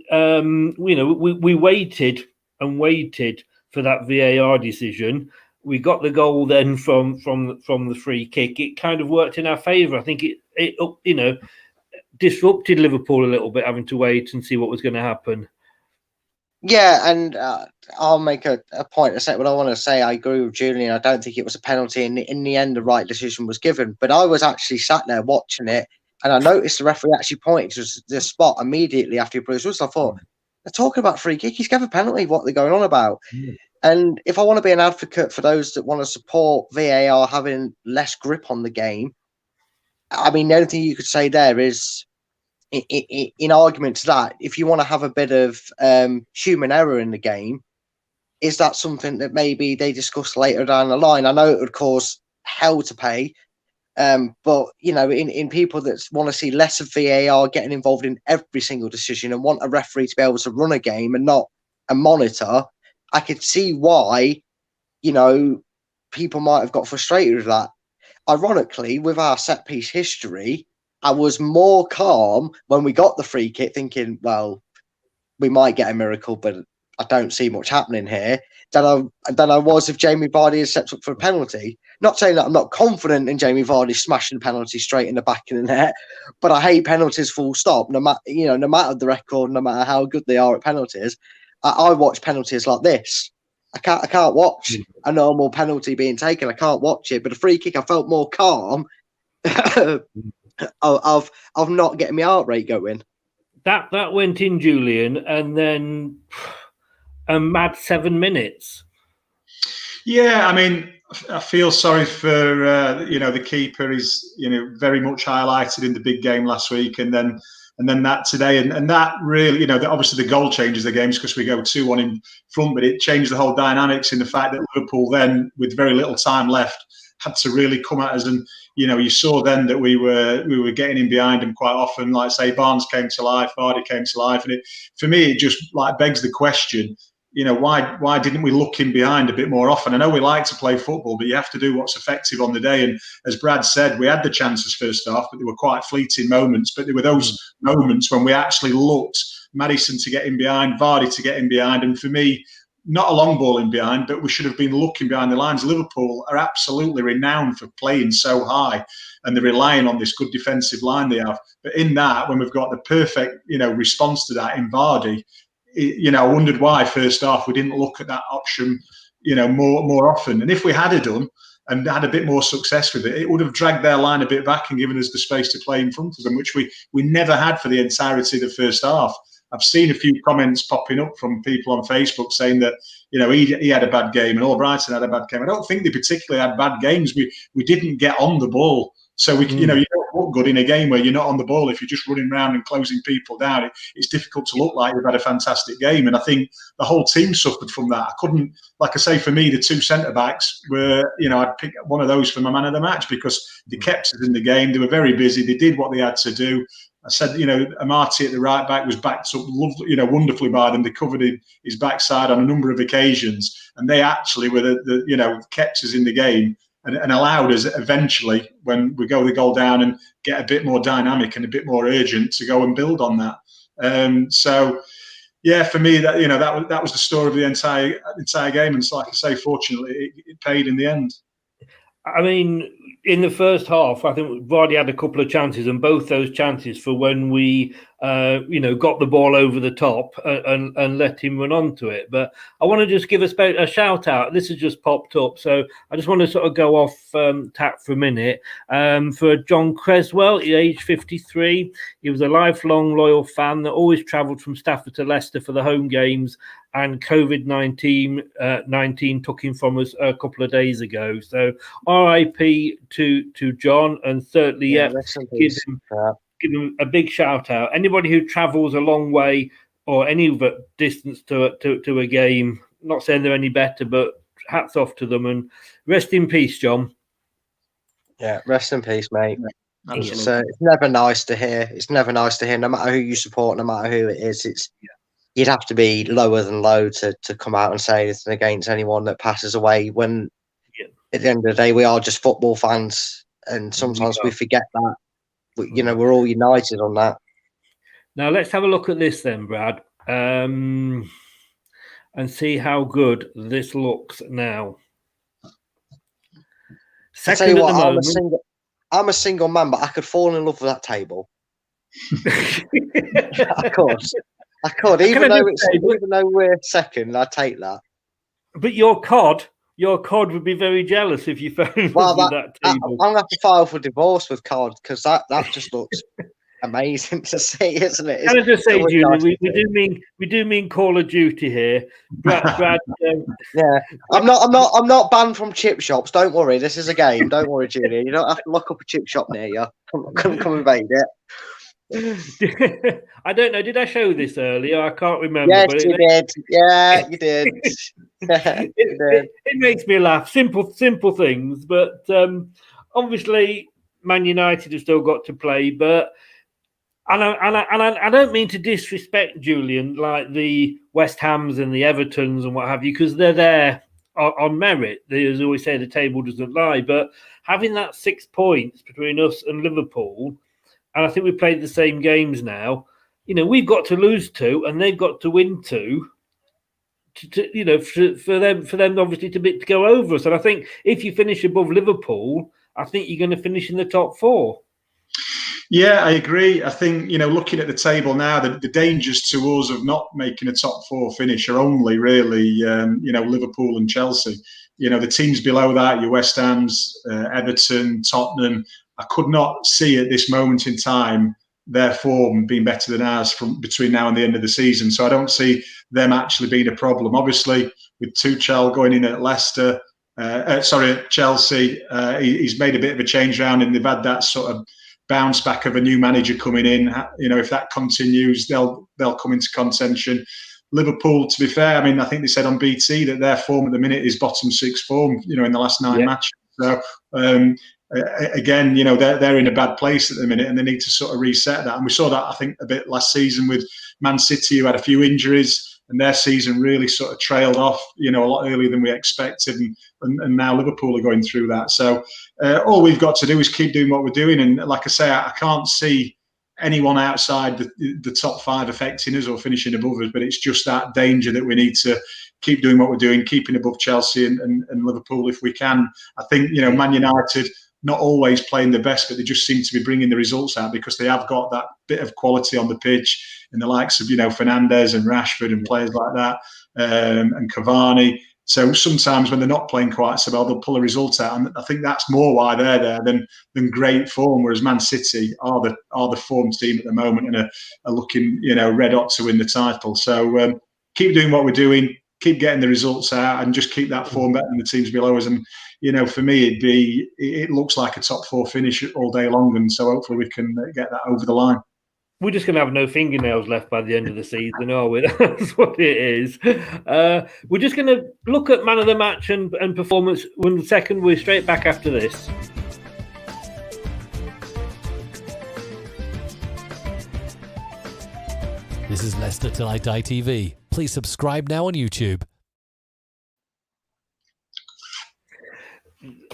we waited and waited for that VAR decision. we got the goal then from the free kick. It kind of worked in our favour. I think it disrupted Liverpool a little bit, having to wait and see what was going to happen. Yeah, and I'll make a point to say what I want to say. I agree with Julian. I don't think it was a penalty. In the end, the right decision was given. But I was actually sat there watching it, and I noticed the referee actually pointed to the spot immediately after he blew his whistle. I thought, they're talking about free kick. He's gave a penalty. What they're going on about? And if I want to be an advocate for those that want to support VAR having less grip on the game, I mean, the only thing you could say there is, in argument to that, if you want to have a bit of human error in the game, is that something that maybe they discuss later down the line? I know it would cause hell to pay, but in people that want to see less of VAR getting involved in every single decision and want a referee to be able to run a game and not a monitor, I could see why people might have got frustrated with that. Ironically, with our set piece history, I was more calm when we got the free kick, thinking, well, we might get a miracle, but I don't see much happening here, than I was if Jamie Vardy had stepped up for a penalty. Not saying that I'm not confident in Jamie Vardy smashing a penalty straight in the back of the net, but I hate penalties full stop. No matter the record, no matter how good they are at penalties, I watch penalties like this. I can't watch a normal penalty being taken. I can't watch it. But a free kick, I felt more calm of not getting my heart rate going. That went in, Julian, and then a mad 7 minutes. Yeah, I mean, I feel sorry for the keeper. He's very much highlighted in the big game last week, and then that today, and that really, obviously the goal changes the games because we go 2-1 in front, but it changed the whole dynamics in the fact that Liverpool then, with very little time left, had to really come at us. And you saw then that we were getting in behind them quite often. Like say, Barnes came to life, Vardy came to life, and for me it just like begs the question. Why didn't we look in behind a bit more often? I know we like to play football, but you have to do what's effective on the day. And as Brad said, we had the chances first half, but they were quite fleeting moments. But there were those moments when we actually looked, Maddison to get in behind, Vardy to get in behind. And for me, not a long ball in behind, but we should have been looking behind the lines. Liverpool are absolutely renowned for playing so high, and they're relying on this good defensive line they have. But in that, when we've got the perfect, response to that in Vardy, I wondered why first half we didn't look at that option, more often. And if we had done and had a bit more success with it, it would have dragged their line a bit back and given us the space to play in front of them, which we never had for the entirety of the first half. I've seen a few comments popping up from people on Facebook saying that he had a bad game and Albrighton had a bad game. I don't think they particularly had bad games. We didn't get on the ball. So you don't look good in a game where you're not on the ball. If you're just running around and closing people down, it's difficult to look like you've had a fantastic game. And I think the whole team suffered from that. I couldn't, like I say, for me, the two centre backs were, I'd pick one of those for my man of the match because they kept us in the game. They were very busy. They did what they had to do. I said, Amati at the right back was backed up, wonderfully by them. They covered his backside on a number of occasions, and they actually were kept us in the game. And allowed us eventually, when we go the goal down, and get a bit more dynamic and a bit more urgent to go and build on that. So, yeah, for me, that was the story of the entire game. And so, like I say, fortunately, it paid in the end. I mean, in the first half, I think Vardy had a couple of chances, and both those chances for when we, got the ball over the top and let him run onto it. But I want to just give a shout out. This has just popped up, so I just want to sort of go off tap for a minute. For John Creswell, age 53, he was a lifelong loyal fan that always travelled from Stafford to Leicester for the home games. And COVID-19 took him from us a couple of days ago. So RIP to John, and certainly, give him a big shout out. Anybody who travels a long way or any distance to a game, not saying they're any better, but hats off to them, and rest in peace, John. Yeah, rest in peace, mate. Absolutely. It's never nice to hear. It's never nice to hear, no matter who you support, no matter who it is. You'd have to be lower than low to come out and say anything against anyone that passes away, when at the end of the day, we are just football fans, and sometimes we forget that. We're all united on that. Now let's have a look at this then, Brad, and see how good this looks now. I tell Second you at what, the moment. I'm a single man, but I could fall in love with that table. I could. Can I just say, Even though we're second, I take that. but your cod would be very jealous if you fell in love with that table. I'm gonna have to file for divorce with Cod because that just looks amazing to see, isn't it? Can I just say, Julian, nice we do mean Call of Duty here. Brad yeah, I'm not banned from chip shops. Don't worry, this is a game. Don't worry, Julian. You don't have to look up a chip shop near you. Come invade it. I don't know. Did I show this earlier? I can't remember. Yes, but you did. Yeah, you did. It makes me laugh. Simple things, but obviously, Man United have still got to play. But and I don't mean to disrespect Julian, like the West Hams and the Evertons and what have you, because they're there on merit. They, as always say, the table doesn't lie. But having that 6 points between us and Liverpool. And I think we've played the same games now. You know, we've got to lose 2, and they've got to win 2. You know, for them obviously to go over us. And I think if you finish above Liverpool, I think you're going to finish in the top 4. Yeah, I agree. I think, you know, looking at the table now, the dangers to us of not making a top 4 finish are only really, you know, Liverpool and Chelsea. You know, the teams below that, your West Ham's, Everton, Tottenham. I could not see at this moment in time their form being better than ours from between now and the end of the season. So I don't see them actually being a problem. Obviously, with Tuchel going in at Leicester, at Chelsea, he's made a bit of a change round, and they've had that sort of bounce back of a new manager coming in. You know, if that continues, they'll come into contention. Liverpool, to be fair, I mean, I think they said on BT that their form at the minute is bottom 6 form. You know, in the last 9 matches. So. Again, you know, they're in a bad place at the minute, and they need to sort of reset that. And we saw that, I think, a bit last season with Man City, who had a few injuries, and their season really sort of trailed off, you know, a lot earlier than we expected. And now Liverpool are going through that. So all we've got to do is keep doing what we're doing. And like I say, I can't see anyone outside the top 5 affecting us or finishing above us, but it's just that danger that we need to keep doing what we're doing, keeping above Chelsea and Liverpool if we can. I think, you know, Man United, not always playing the best, but they just seem to be bringing the results out because they have got that bit of quality on the pitch in the likes of, you know, Fernandes and Rashford and players like that, and Cavani. So sometimes when they're not playing quite so well, they'll pull a result out, and I think that's more why they're there than great form. Whereas Man City are the form team at the moment and are looking, you know, red hot to win the title. So keep doing what we're doing, keep getting the results out, and just keep that form better than the teams below us. And you know, for me, it looks like a top 4 finish all day long, and so hopefully we can get that over the line. We're just going to have no fingernails left by the end of the season, are we? That's what it is. We're just going to look at man of the match and performance. 1 second, we're straight back after this. This is Leicester Till I Die TV. Please subscribe now on YouTube.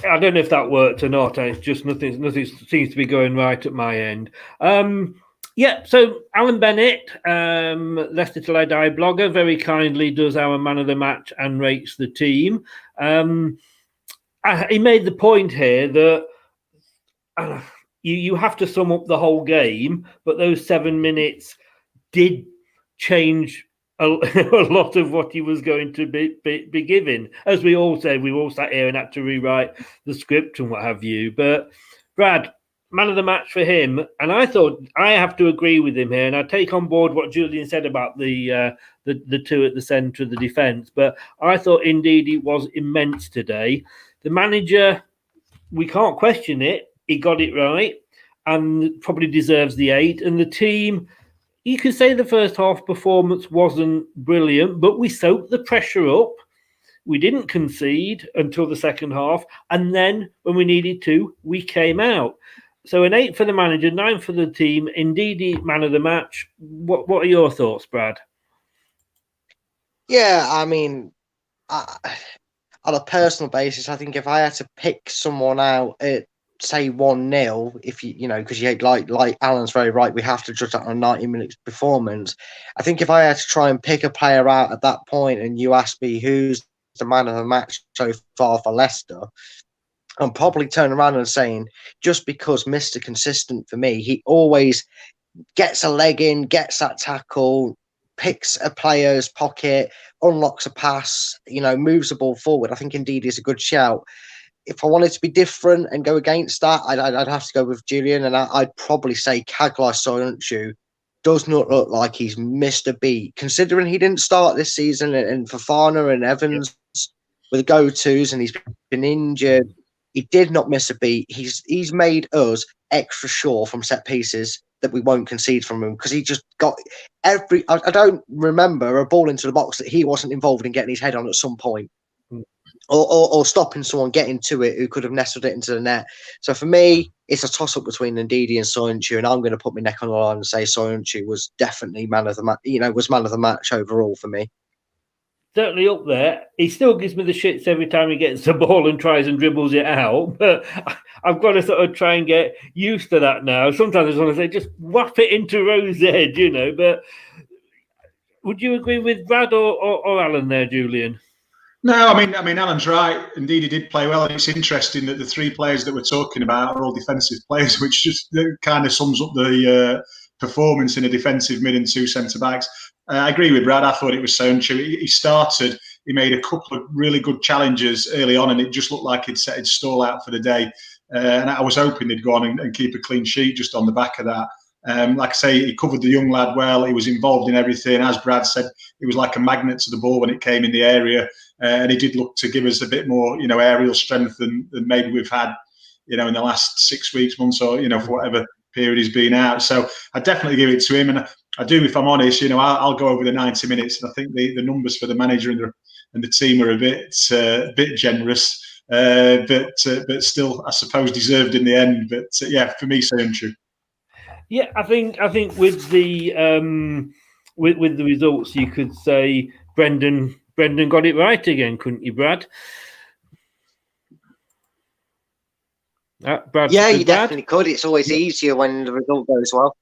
I don't know if that worked or not. It's just nothing seems to be going right at my end. Yeah, so Alan Bennett, Leicester Till I Die blogger, very kindly does our man of the match and rates the team. He made the point here that you have to sum up the whole game, but those 7 minutes did change a lot of what he was going to be giving. As we all said, we all sat here and had to rewrite the script and what have you. But Brad, man of the match for him, and I thought I have to agree with him here, and I take on board what Julian said about the 2 at the centre of the defence. But I thought indeed he was immense today. The manager, we can't question it. He got it right, and probably deserves the 8. And the team, you could say the first half performance wasn't brilliant, but we soaked the pressure up. We didn't concede until the second half, and then when we needed to, we came out. So an 8 for the manager, 9 for the team. Indeed, man of the match. What are your thoughts, Brad? Yeah, I mean, on a personal basis, I think if I had to pick someone out at, say, 1-0, if you know, because you like Alan's very right, we have to judge that on a 90 minutes performance. I think if I had to try and pick a player out at that point, and you ask me who's the man of the match so far for Leicester, I'm probably turning around and saying, just because Mr. Consistent for me, he always gets a leg in, gets that tackle, picks a player's pocket, unlocks a pass, moves the ball forward. I think indeed is a good shout. If I wanted to be different and go against that, I'd have to go with Julian, and I'd probably say Caglai Soyuncu does not look like he's missed a beat, considering he didn't start this season, and Fofana and Evans were the go-tos, and he's been injured. He did not miss a beat. He's made us extra sure from set pieces that we won't concede from him, because he just got every. I don't remember a ball into the box that he wasn't involved in getting his head on at some point, or stopping someone getting to it who could have nestled it into the net. So for me, it's a toss-up between Ndidi and Soyuncu, and I'm going to put my neck on the line and say Soyuncu was definitely man of the match. Was man of the match overall for me. Certainly up there. He still gives me the shits every time he gets the ball and tries and dribbles it out. But I've got to sort of try and get used to that now. Sometimes I just want to say, just whap it into Rose Edge, But would you agree with Brad or Alan there, Julian? No, I mean, Alan's right. Indeed, he did play well. And it's interesting that the three players that we're talking about are all defensive players, which just kind of sums up the performance in a defensive mid and two centre-backs. I agree with Brad. I thought it was Soyuncu. He started, he made a couple of really good challenges early on, and it just looked like he'd set his stall out for the day. And I was hoping they'd go on and keep a clean sheet just on the back of that. Like I say, he covered the young lad well. He was involved in everything. As Brad said, he was like a magnet to the ball when it came in the area. And he did look to give us a bit more, aerial strength than maybe we've had, in the last 6 weeks, months, or, for whatever period he's been out. So I definitely give it to him. And I do, if I'm honest, I'll go over the 90 minutes. And I think the numbers for the manager and the team are a bit generous, but still, I suppose, deserved in the end. But yeah, for me, Soyuncu. Yeah, I think with the with the results, you could say Brendan got it right again, couldn't you, Brad? Brad, yeah, you definitely could. It's always easier when the result goes well.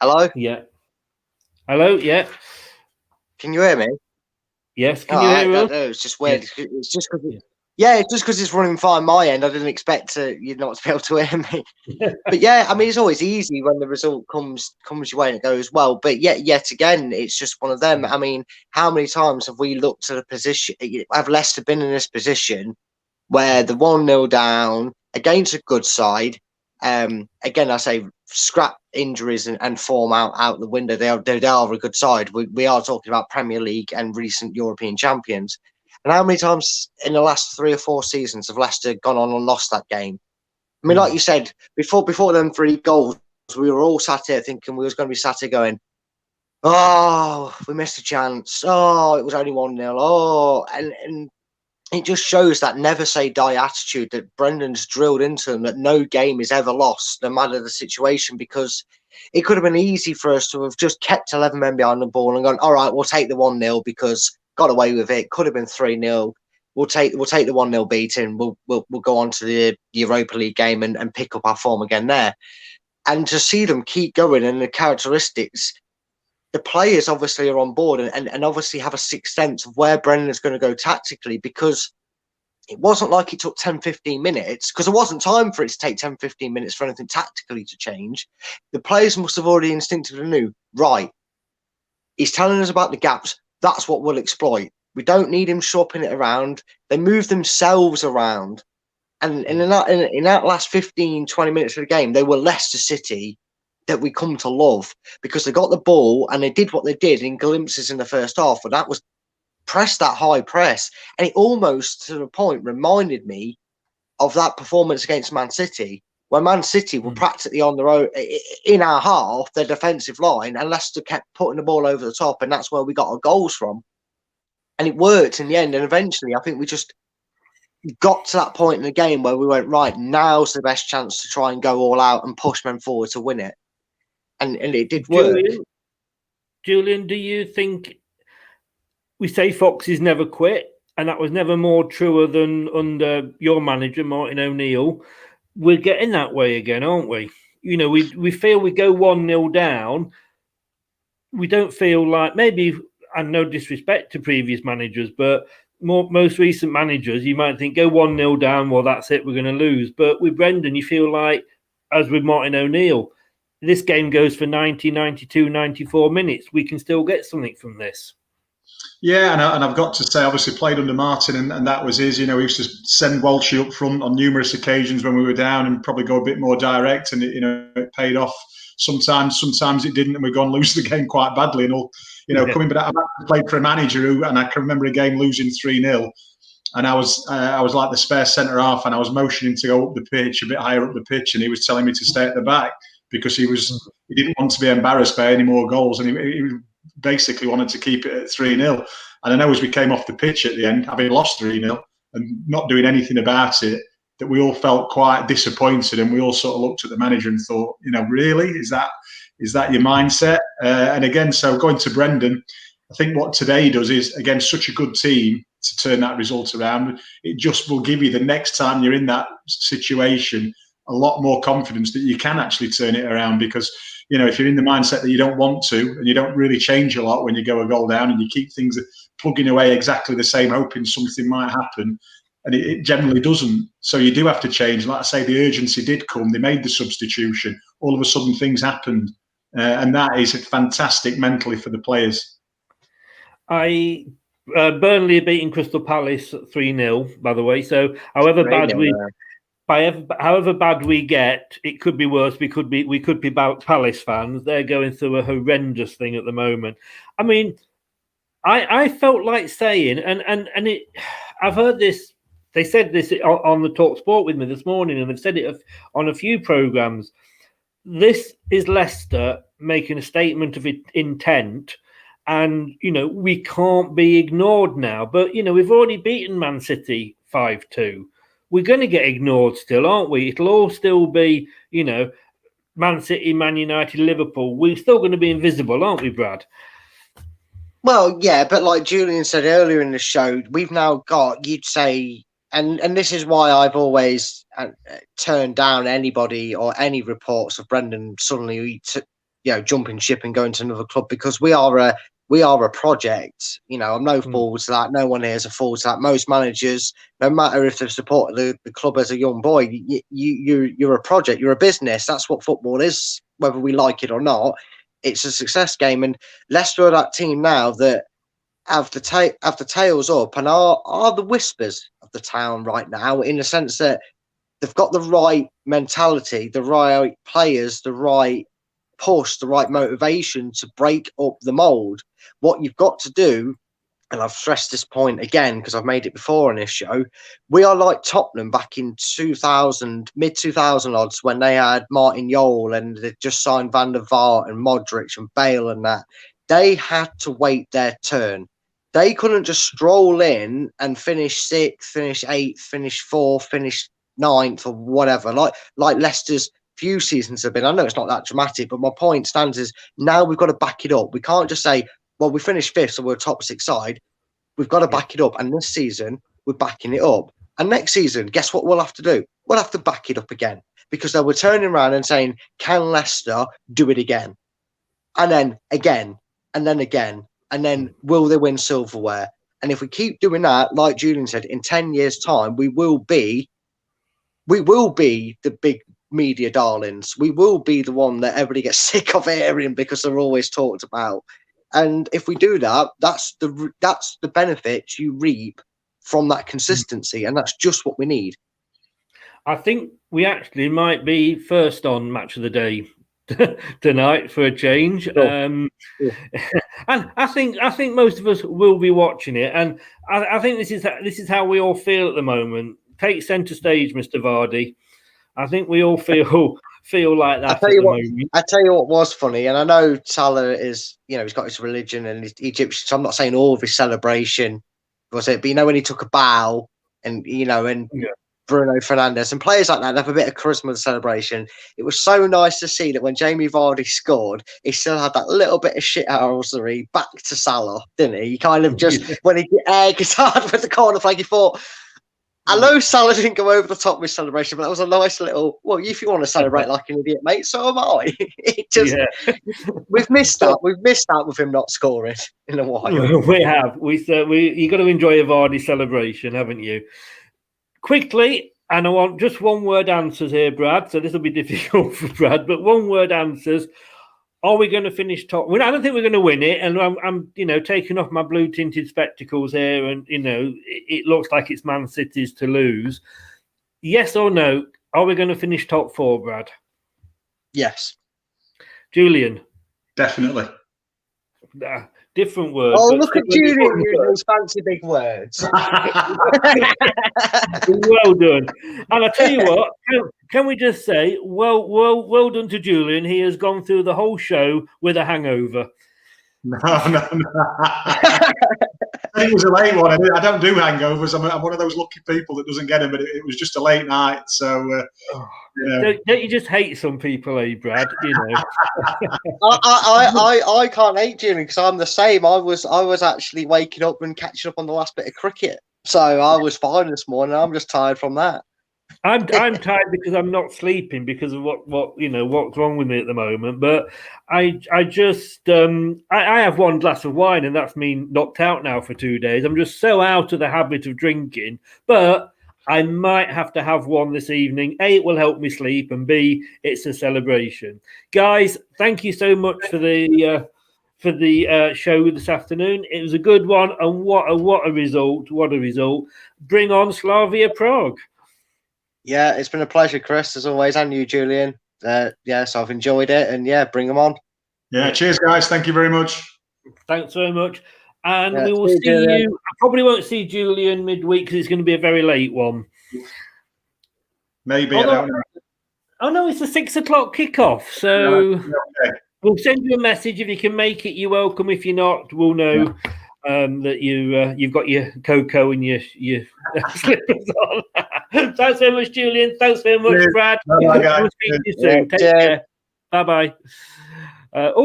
Hello? Yeah. Hello, yeah. Can you hear me? Yes, can you hear us? It's just weird. Yeah. It's just because it's just because it's running fine my end. I didn't expect you not to be able to hear me. But yeah, I mean, it's always easy when the result comes your way and it goes well. But yet again, it's just one of them. I mean, how many times have we looked at a position? Have Leicester been in this position where the 1-0 down against a good side? Again, I say scrap injuries and form out the window. They are a good side. We are talking about Premier League and recent European champions. And how many times in the last 3 or 4 seasons have Leicester gone on and lost that game? I mean, like you said, before them 3 goals, we were all sat here thinking we was going to be sat here going, oh, we missed a chance. Oh, it was only 1-0. Oh, and it just shows that never say die attitude that Brendan's drilled into them, that no game is ever lost, no matter the situation, because it could have been easy for us to have just kept 11 men behind the ball and gone, all right, we'll take the 1-0 because got away with it. Could have been 3-0. We'll take the 1-0 beating. We'll go on to the Europa League game and pick up our form again there. And to see them keep going and the characteristics, the players obviously are on board and obviously have a sixth sense of where Brendan is going to go tactically, because it wasn't like it took 10-15 minutes, because there wasn't time for it to take 10-15 minutes for anything tactically to change. The players must have already instinctively knew, right, he's telling us about the gaps. That's what we'll exploit. We don't need him shopping it around. They move themselves around. And in that last 15, 20 minutes of the game, they were Leicester City that we come to love, because they got the ball and they did what they did in glimpses in the first half. And that was press, that high press. And it almost, to the point, reminded me of that performance against Man City, where Man City were practically on their own in our half, their defensive line, and Leicester kept putting the ball over the top, and that's where we got our goals from. And it worked in the end. And eventually, I think we just got to that point in the game where we went, right, now's the best chance to try and go all out and push men forward to win it. And it did work. Julian, do you think, we say Foxes never quit, and that was never more truer than under your manager, Martin O'Neill? We're getting that way again, aren't we? We feel we go 1-0 down. We don't feel like, maybe, and no disrespect to previous managers, but most recent managers, you might think, go 1-0 down, well, that's it, we're going to lose. But with Brendan, you feel like, as with Martin O'Neill, this game goes for 90, 92, 94 minutes. We can still get something from this. Yeah, and I've got to say, obviously played under Martin, and that was his. He used to send Walshy up front on numerous occasions when we were down, and probably go a bit more direct, and it paid off. Sometimes it didn't, and we've gone lose the game quite badly. And all, coming back, I played for a manager and I can remember a game losing 3-0, and I was like the spare centre half, and I was motioning to go up the pitch, a bit higher up the pitch, and he was telling me to stay at the back because he didn't want to be embarrassed by any more goals, and he basically wanted to keep it at 3-0. And I know as we came off the pitch at the end, having lost 3-0 and not doing anything about it, that we all felt quite disappointed, and we all sort of looked at the manager and thought, really, is that your mindset? And again, so going to Brendan, I think what today does is, again, such a good team to turn that result around. It just will give you, the next time you're in that situation, a lot more confidence that you can actually turn it around, because if you're in the mindset that you don't want to, and you don't really change a lot when you go a goal down, and you keep things plugging away exactly the same, hoping something might happen, and it generally doesn't. So you do have to change. Like I say, the urgency did come. They made the substitution. All of a sudden, things happened, and that is fantastic mentally for the players. Burnley are beating Crystal Palace 3-0, by the way. So however bad we get, it could be worse. We could be about Palace fans. They're going through a horrendous thing at the moment. I mean, I felt like saying, and it, I've heard this. They said this on the Talk Sport with me this morning, and they've said it on a few programs. This is Leicester making a statement of intent, and we can't be ignored now. But we've already beaten Man City 5-2. We're going to get ignored still, aren't we? It'll all still be, Man City, Man United, Liverpool. We're still going to be invisible, aren't we, Brad? Well, yeah, but like Julian said earlier in the show, we've now got, you'd say, and this is why I've always turned down anybody or any reports of Brendan suddenly, jumping ship and going to another club, because we are a project. I'm no fool to that. No one here is a fool to that. Most managers, no matter if they've supported the club as a young boy, you're a project. You're a business. That's what football is, whether we like it or not. It's a success game. And Leicester are that team now that have the tails up and are the whispers of the town right now, in the sense that they've got the right mentality, the right players, the right push, the right motivation to break up the mould. What you've got to do, and I've stressed this point again because I've made it before on this show, we are like Tottenham back in 2000, mid-2000 odds, when they had Martin Jol and they just signed Van der Vaart and Modric and Bale and that. They had to wait their turn. They couldn't just stroll in and finish 6th, finish 8th, finish 4th, finish 9th or whatever, like Leicester's few seasons have been. I know it's not that dramatic, but my point stands is now we've got to back it up. We can't just say, well, we finished 5th, so we're a top 6 side. We've got to back it up. And this season, we're backing it up. And next season, guess what we'll have to do? We'll have to back it up again, because they were turning around and saying, can Leicester do it again? And then again, and then again, and then will they win silverware? And if we keep doing that, like Julian said, in 10 years' time, we will be the big media darlings. We will be the one that everybody gets sick of hearing because they're always talked about. And if we do that, that's the benefit you reap from that consistency, and that's just what we need. I think we actually might be first on Match of the Day tonight for a change. And I think most of us will be watching it, and I think this is how we all feel at the moment. Take centre stage, Mr. Vardy. I think we all feel like that. I tell you what was funny, and I know Salah is, he's got his religion and he's Egyptian, so I'm not saying all of his celebration was it, but when he took a bow and Bruno Fernandes and players like that have a bit of charisma in the celebration. It was so nice to see that when Jamie Vardy scored, he still had that little bit of shithousery back to Salah, didn't he? He kind of just when he gets hard with the corner flag, he thought, I know Salah didn't go over the top with celebration, but that was a nice little. Well, if you want to celebrate like an idiot, mate, so am I. We've missed that. We've missed out with him not scoring in a while. We have. You got to enjoy a Vardy celebration, haven't you? Quickly, and I want just one word answers here, Brad. So this will be difficult for Brad, but one word answers. Are we going to finish top? Well, I don't think we're going to win it, and I'm taking off my blue tinted spectacles here, and it looks like it's Man City's to lose. Yes or no? Are we going to finish top 4, Brad? Yes. Julian? Definitely. Different words. Oh, look at Julian using those fancy big words. Well done. And I tell you what, can we just say, well done to Julian. He has gone through the whole show with a hangover. No. It was a late one. I don't do hangovers. I'm one of those lucky people that doesn't get them, but it was just a late night. So, don't you just hate some people, Brad? I can't hate Julian because I'm the same. I was actually waking up and catching up on the last bit of cricket, so I was fine this morning. I'm just tired from that. I'm tired because I'm not sleeping because of what's wrong with me at the moment. But I just I have one glass of wine and that's me knocked out now for 2 days. I'm just so out of the habit of drinking, but I might have to have one this evening. A, it will help me sleep, and B, it's a celebration. Guys, thank you so much for the show this afternoon. It was a good one, and what a result! What a result! Bring on Slavia Prague. Yeah, it's been a pleasure, Chris, as always, and you, Julian. So I've enjoyed it, and bring them on. Yeah, cheers, guys. Thank you very much. Thanks very much. And we will see you. I probably won't see Julian midweek because it's going to be a very late one. Maybe. I don't know. Oh, no, it's a 6 o'clock kickoff. So we'll send you a message. If you can make it, you're welcome. If you're not, we'll know that you've got your cocoa and your slippers on. Thanks very much, Julian. Thanks very much, Brad. Bye, guys. We'll speak to you soon. Take care. Bye-bye.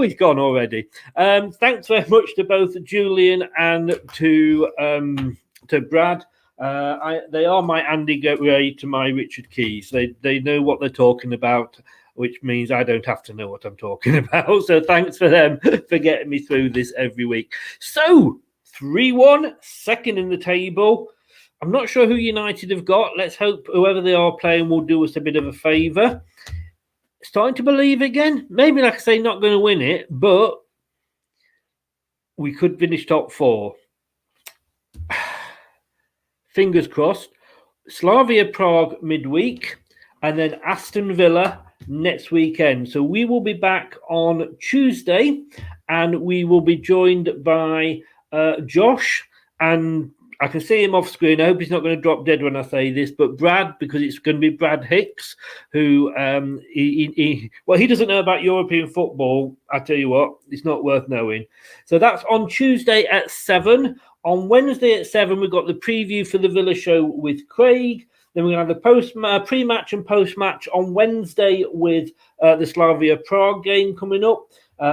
He's gone already. Thanks very much to both Julian and to Brad. They are my Andy Gateway to my Richard Keys. They know what they're talking about, which means I don't have to know what I'm talking about. So thanks for them for getting me through this every week. So 3-1, second in the table. I'm not sure who United have got. Let's hope whoever they are playing will do us a bit of a favour. Starting to believe again. Maybe, like I say, not going to win it, but we could finish top 4. Fingers crossed. Slavia Prague midweek, and then Aston Villa next weekend. So we will be back on Tuesday, and we will be joined by Josh, and I can see him off screen. I hope he's not going to drop dead when I say this, but Brad, because it's going to be Brad Hicks, who he doesn't know about European football. I tell you what, it's not worth knowing. So that's on Tuesday at 7. On Wednesday at 7, we've got the preview for the Villa show with Craig. Then we're going to have the pre-match and post-match on Wednesday with the Slavia Prague game coming up.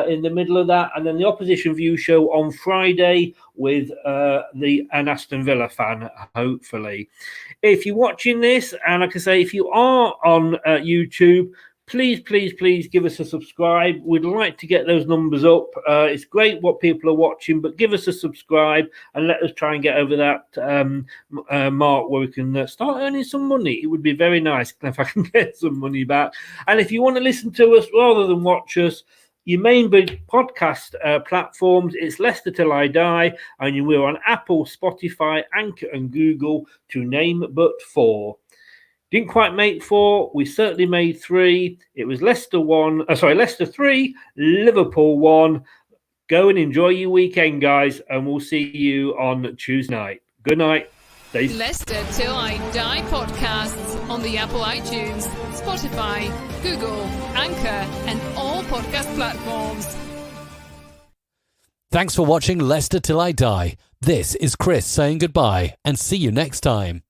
In the middle of that, and then the opposition view show on Friday with an Aston Villa fan, hopefully. If you're watching this, and like I say, if you are on YouTube, please give us a subscribe. We'd like to get those numbers up. It's great what people are watching, but give us a subscribe and let us try and get over that mark where we can start earning some money. It would be very nice if I can get some money back. And if you want to listen to us rather than watch us, your main big podcast platforms, it's Leicester Till I Die, and we're on Apple, Spotify, Anchor, and Google, to name but 4. Didn't quite make 4. We certainly made 3. It was Leicester 3, Liverpool 1. Go and enjoy your weekend, guys, and we'll see you on Tuesday night. Good night. Leicester Till I Die podcasts on the Apple iTunes, Spotify, Google, Anchor, and all podcast platforms. Thanks for watching Leicester Till I Die. This is Chris saying goodbye and see you next time.